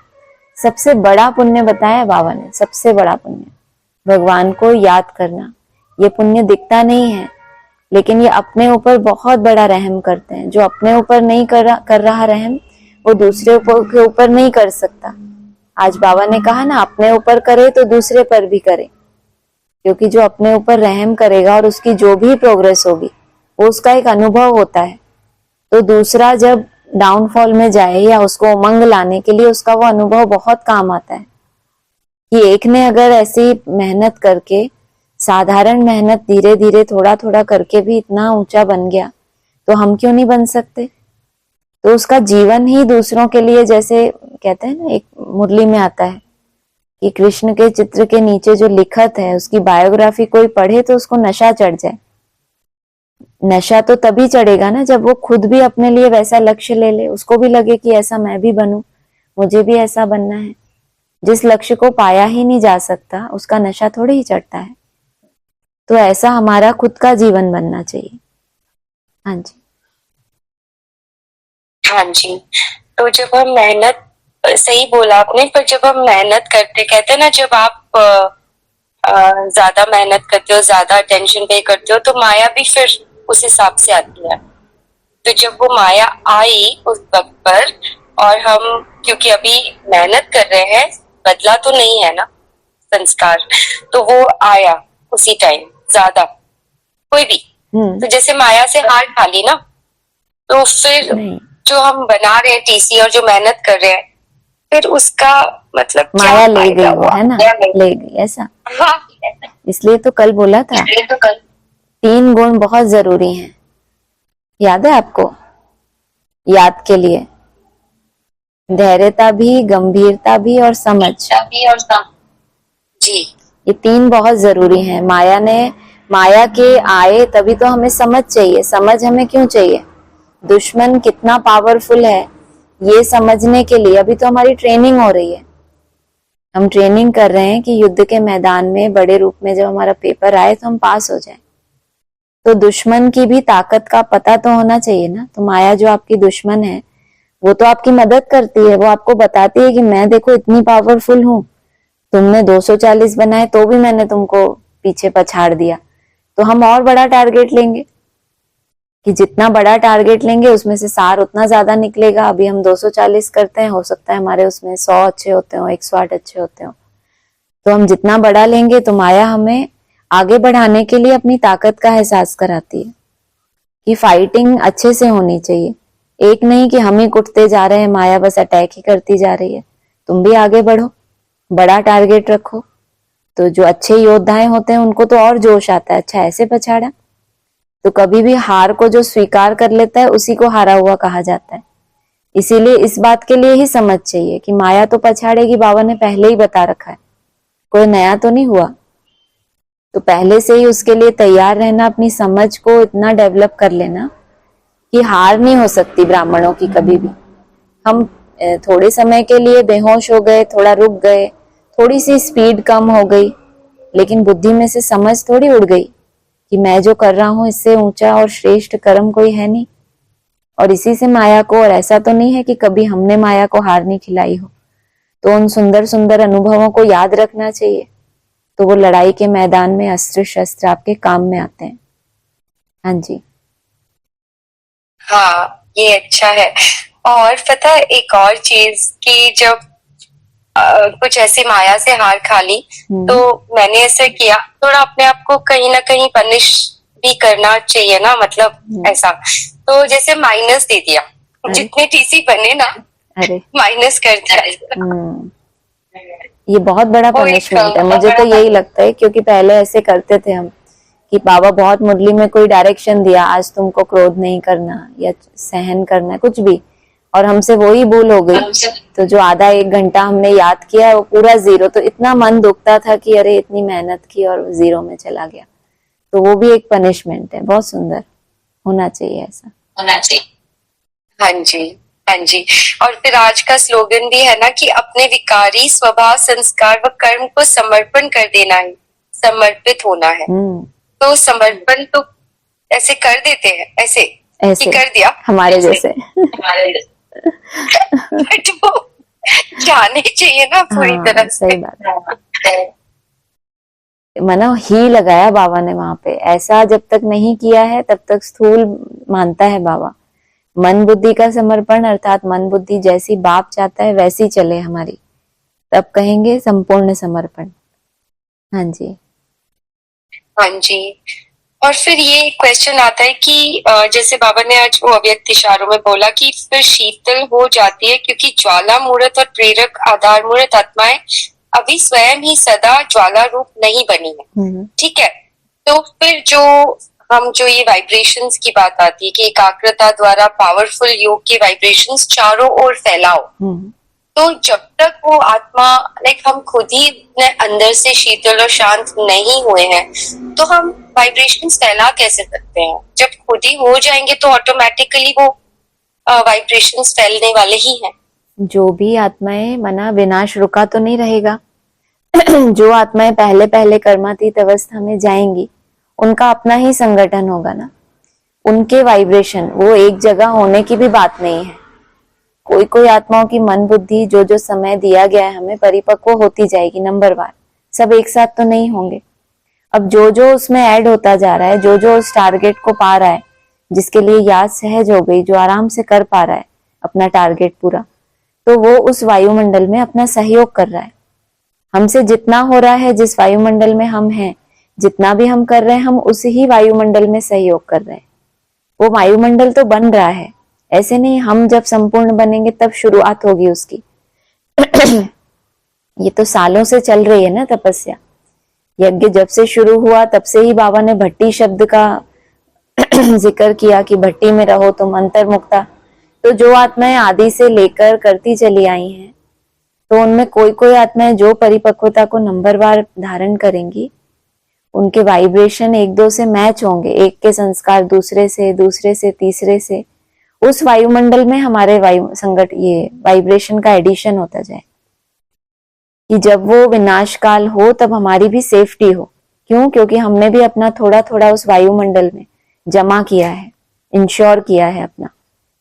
सबसे बड़ा पुण्य बताया बाबा ने, सबसे बड़ा पुण्य भगवान को याद करना। ये पुण्य दिखता नहीं है, लेकिन ये अपने ऊपर बहुत बड़ा रहम करते हैं। जो अपने ऊपर नहीं कर रहा रहम, वो दूसरे के ऊपर नहीं कर सकता। आज बाबा ने कहा ना, अपने ऊपर करे तो दूसरे पर भी करे, क्योंकि जो अपने ऊपर रहम करेगा और उसकी जो भी प्रोग्रेस होगी वो उसका एक अनुभव होता है। तो दूसरा जब डाउनफॉल में जाए या उसको उमंग लाने के लिए उसका वो अनुभव बहुत काम आता है। कि एक ने अगर ऐसी मेहनत करके, साधारण मेहनत धीरे धीरे थोड़ा थोड़ा करके भी इतना ऊंचा बन गया, तो हम क्यों नहीं बन सकते। तो उसका जीवन ही दूसरों के लिए, जैसे कहते हैं ना, एक मुरली में आता है कि कृष्ण के चित्र के नीचे जो लिखत है उसकी बायोग्राफी कोई पढ़े तो उसको नशा चढ़ जाए। नशा तो तभी चढ़ेगा ना जब वो खुद भी अपने लिए वैसा लक्ष्य ले ले, उसको भी लगे कि ऐसा मैं भी बनूं, मुझे भी ऐसा बनना है। जिस लक्ष्य को पाया ही नहीं जा सकता उसका नशा थोड़ी ही चढ़ता है। तो ऐसा हमारा खुद का जीवन बनना चाहिए। हाँ जी। हाँ जी। तो जब हम मेहनत, सही बोला आपने, पर जब हम मेहनत करते, कहते हैं ना, जब आप ज्यादा मेहनत करते हो, ज्यादा अटेंशन पे करते हो, तो माया भी फिर उस हिसाब से आती है। तो जब वो माया आई उस वक्त पर, और हम क्योंकि अभी मेहनत कर रहे हैं, बदला तो नहीं है ना संस्कार, तो वो आया उसी टाइम ज्यादा, कोई भी। तो जैसे माया से हार खा ली ना, तो फिर जो हम बना रहे हैं टीसी और जो मेहनत कर रहे हैं, फिर उसका मतलब माया क्या ले गई हुआ है ना, ले गई ऐसा। हाँ, इसलिए तो कल बोला था, 3 गुण बहुत जरूरी हैं। याद है आपको? याद के लिए धैर्यता भी, गंभीरता भी और समझ। जी, ये 3 बहुत जरूरी हैं। माया के आए तभी तो हमें समझ चाहिए। समझ हमें क्यों चाहिए? दुश्मन कितना पावरफुल है ये समझने के लिए अभी तो हमारी ट्रेनिंग हो रही है। हम ट्रेनिंग कर रहे हैं कि युद्ध के मैदान में बड़े रूप में जब हमारा पेपर आए तो हम पास हो जाए। तो दुश्मन की भी ताकत का पता तो होना चाहिए ना। तो माया जो आपकी दुश्मन है वो तो आपकी मदद करती है, वो आपको बताती है कि मैं देखो इतनी पावरफुल हूं, तुमने 240 बनाए तो भी मैंने तुमको पीछे पछाड़ दिया। तो हम और बड़ा टारगेट लेंगे कि जितना बड़ा टारगेट लेंगे उसमें से सार उतना ज्यादा निकलेगा। अभी हम 240 करते हैं, हो सकता है हमारे उसमें 100 अच्छे होते हो, 108 अच्छे होते हो। तो हम जितना बड़ा लेंगे तो माया हमें आगे बढ़ाने के लिए अपनी ताकत का एहसास कराती है कि फाइटिंग अच्छे से होनी चाहिए। एक नहीं कि हम ही कुटते जा रहे हैं, माया बस अटैक ही करती जा रही है। तुम भी आगे बढ़ो, बड़ा टारगेट रखो। तो जो अच्छे योद्धाएं होते हैं उनको तो और जोश आता है, अच्छा ऐसे पछाड़ा। तो कभी भी हार को जो स्वीकार कर लेता है उसी को हारा हुआ कहा जाता है। इसीलिए इस बात के लिए ही समझ चाहिए कि माया तो पछाड़ेगी, बाबा ने पहले ही बता रखा है, कोई नया तो नहीं हुआ। तो पहले से ही उसके लिए तैयार रहना, अपनी समझ को इतना डेवलप कर लेना कि हार नहीं हो सकती ब्राह्मणों की कभी भी। हम थोड़े समय के लिए बेहोश हो गए, थोड़ा रुक गए, थोड़ी सी स्पीड कम हो गई, लेकिन बुद्धि में से समझ थोड़ी उड़ गई कि मैं जो कर रहा हूं इससे ऊंचा और श्रेष्ठ कर्म कोई है नहीं। और इसी से माया को, और ऐसा तो नहीं है कि कभी हमने माया को हार नहीं खिलाई हो। तो उन सुंदर सुंदर अनुभवों को याद रखना चाहिए, तो वो लड़ाई के मैदान में अस्त्र शस्त्र आपके काम में आते हैं। हाँ जी। हाँ, ये अच्छा है। और पता है एक और चीज कि जब कुछ ऐसी माया से हार खा ली तो मैंने ऐसे किया, थोड़ा अपने आप को कहीं ना कहीं पनिश भी करना चाहिए ना, मतलब ऐसा। तो जैसे माइनस दे दिया, जितने टीसी बने ना, अरे माइनस कर दिया। ये बहुत बड़ा पनिशमेंट है, मुझे तो यही लगता है। क्योंकि पहले ऐसे करते थे हम कि बाबा बहुत मुरली में कोई डायरेक्शन दिया, आज तुमको क्रोध नहीं करना या सहन करना है, कुछ भी, और हमसे वही भूल हो गई, तो जो आधा एक घंटा हमने याद किया वो पूरा जीरो। तो इतना मन दुखता था कि अरे इतनी मेहनत की और जीरो में चला गया। तो वो भी एक पनिशमेंट है, बहुत सुंदर होना चाहिए, ऐसा होना चाहिए। हाँ जी, हाँ जी। और फिर आज का स्लोगन भी है ना कि अपने विकारी स्वभाव, संस्कार व कर्म को समर्पण कर देना है, समर्पित होना है। तो समर्पण तो ऐसे कर देते हैं, ऐसे कि कर दिया हमारे जैसे बट वो जाने चाहिए ना पूरी तरह से। सही बात है। मना ही लगाया बाबा ने वहां पे, ऐसा जब तक नहीं किया है तब तक स्थूल मानता है बाबा। मन बुद्धि का समर्पण, अर्थात मन बुद्धि जैसी बाप चाहता है वैसी चले हमारी, तब कहेंगे संपूर्ण समर्पण। हाँ जी, हाँ जी। और फिर ये क्वेश्चन आता है कि जैसे बाबा ने आज वो अव्यक्त इशारों में बोला कि फिर शीतल हो जाती है क्योंकि ज्वाला मूर्त और प्रेरक आधार मूर्त आत्माएं अभी स्वयं ही सदा ज्वाला रूप नहीं बनी है। ठीक है, तो फिर जो ये वाइब्रेशंस की बात आती है कि एकाग्रता द्वारा पावरफुल योग के वाइब्रेशंस चारों ओर फैलाओ, तो जब तक वो आत्मा, लाइक हम खुद ही अंदर से शीतल और शांत नहीं हुए हैं तो हम वाइब्रेशंस फैला कैसे सकते हैं? जब खुद ही हो जाएंगे तो ऑटोमेटिकली वो वाइब्रेशंस फैलने वाले ही हैं। जो भी आत्माएं, मना विनाश रुका तो नहीं रहेगा। जो आत्माएं पहले पहले कर्मातीत अवस्था में जाएंगी उनका अपना ही संगठन होगा ना, उनके वाइब्रेशन, वो एक जगह होने की भी बात नहीं है। कोई कोई आत्माओं की मन बुद्धि जो जो समय दिया गया है हमें परिपक्व होती जाएगी नंबरवार, सब एक साथ तो नहीं होंगे। अब जो जो उसमें ऐड होता जा रहा है, जो जो उस टारगेट को पा रहा है, जिसके लिए याद सहज हो गई, जो आराम से कर पा रहा है अपना टारगेट पूरा, तो वो उस वायुमंडल में अपना सहयोग कर रहा है। हमसे जितना हो रहा है, जिस वायुमंडल में हम हैं, जितना भी हम कर रहे हैं, हम उसी ही वायुमंडल में सहयोग कर रहे हैं। वो वायुमंडल तो बन रहा है, ऐसे नहीं हम जब संपूर्ण बनेंगे तब शुरुआत होगी उसकी। ये तो सालों से चल रही है ना तपस्या। यज्ञ जब से शुरू हुआ तब से ही बाबा ने भट्टी शब्द का जिक्र किया कि भट्टी में रहो तुम अंतर्मुक्ता। तो जो आत्माएं आदि से लेकर करती चली आई हैं, तो उनमें कोई कोई आत्माएं जो परिपक्वता को नंबरवार धारण करेंगी, उनके वाइब्रेशन एक दो से मैच होंगे, एक के संस्कार दूसरे से, दूसरे से तीसरे से, उस वायुमंडल में हमारे ये वाइब्रेशन का एडिशन होता जाए कि जब वो विनाश काल हो तब हमारी भी सेफ्टी हो। क्यों? क्योंकि हमने भी अपना थोड़ा थोड़ा उस वायुमंडल में जमा किया है, इंश्योर किया है अपना,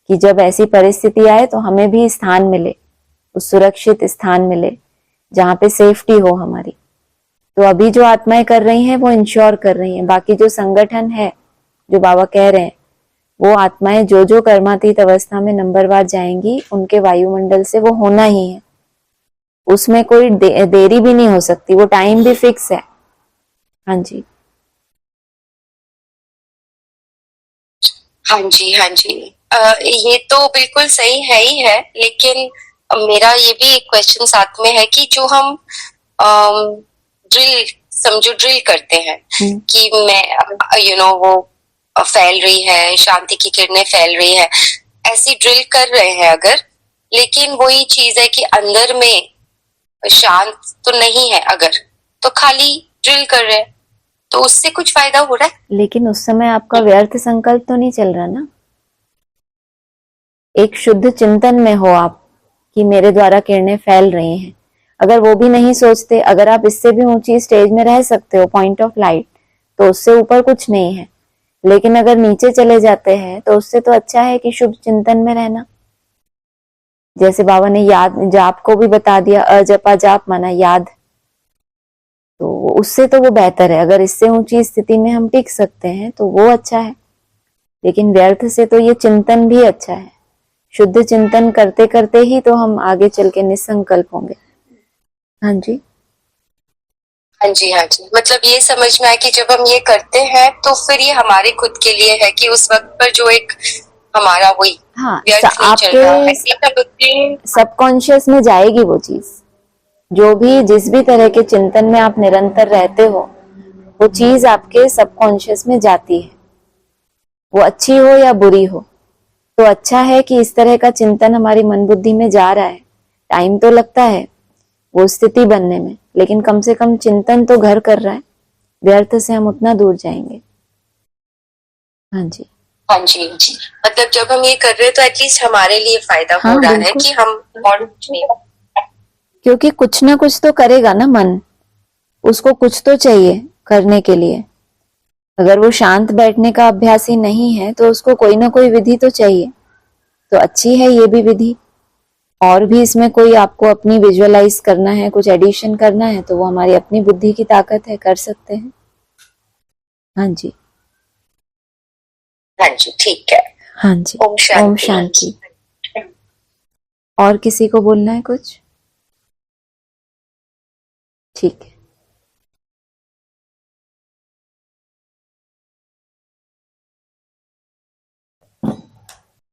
कि जब ऐसी परिस्थिति आए तो हमें भी स्थान मिले, उस सुरक्षित स्थान मिले जहां पे सेफ्टी हो हमारी। तो अभी जो आत्माएं कर रही हैं वो इंश्योर कर रही हैं, बाकी जो संगठन है जो बाबा कह रहे हैं वो आत्माएं जो जो कर्मातीत अवस्था में नंबरवार जाएंगी उनके वायुमंडल से वो होना ही है, उसमें कोई देरी भी नहीं हो सकती, वो टाइम भी फिक्स है। हाँ जी हाँ जी, हाँ जी। ये तो बिल्कुल सही है ही है, लेकिन मेरा ये भी एक क्वेश्चन साथ में है कि जो हम ड्रिल समझो ड्रिल करते हैं कि मैं वो फैल रही है, शांति की किरणें फैल रही है, ऐसी ड्रिल कर रहे हैं अगर, लेकिन वही चीज है कि अंदर में शांत तो नहीं है अगर, तो खाली ड्रिल कर रहे हैं, तो उससे कुछ फायदा हो रहा है? लेकिन उस समय आपका व्यर्थ संकल्प तो नहीं चल रहा ना, एक शुद्ध चिंतन में हो आप कि मेरे द्वारा किरणें फैल रही हैं। अगर वो भी नहीं सोचते, अगर आप इससे भी ऊंची स्टेज में रह सकते हो, पॉइंट ऑफ लाइट, तो उससे ऊपर कुछ नहीं है, लेकिन अगर नीचे चले जाते हैं तो उससे तो अच्छा है कि शुभ चिंतन में रहना। जैसे बाबा ने याद जाप को भी बता दिया, अजपा जाप माना याद, तो उससे तो वो बेहतर है। अगर इससे ऊंची स्थिति में हम टिक सकते हैं तो वो अच्छा है, लेकिन व्यर्थ से तो ये चिंतन भी अच्छा है। शुद्ध चिंतन करते करते ही तो हम आगे चल के निसंकल्प होंगे। हाँ जी, हाँ जी, हाँ जी। मतलब ये समझ में आया कि जब हम ये करते हैं तो फिर ये हमारे खुद के लिए है कि उस वक्त पर जो एक हमारा वही हाँ, व्यर्थ नहीं चल रहा है। सबकॉन्शियस में जाएगी वो चीज, जो भी जिस भी तरह के चिंतन में आप निरंतर रहते हो वो चीज आपके सबकॉन्शियस में जाती है, वो अच्छी हो या बुरी हो। तो अच्छा है कि इस तरह का चिंतन हमारी मन बुद्धि में जा रहा है। टाइम तो लगता है वो स्थिति बनने में, लेकिन कम से कम चिंतन तो घर कर रहा है, व्यर्थ से हम उतना दूर जाएंगे। हाँ जी, हाँ जी, जी। मतलब जब हम ये कर रहे हैं तो एटलीस्ट हमारे लिए फायदा हो रहा है कि हम और कुछ नहीं, क्योंकि कुछ ना कुछ तो करेगा ना मन, उसको कुछ तो चाहिए करने के लिए। अगर वो शांत बैठने का अभ्यासी नहीं है तो उसको कोई ना कोई विधि तो चाहिए, तो अच्छी है ये भी विधि। और भी इसमें कोई आपको अपनी विजुअलाइज करना है, कुछ एडिशन करना है, तो वो हमारी अपनी बुद्धि की ताकत है, कर सकते हैं। हाँ जी, हाँ जी, ठीक है। हाँ जी, ओम शांति। और किसी को बोलना है कुछ? ठीक है।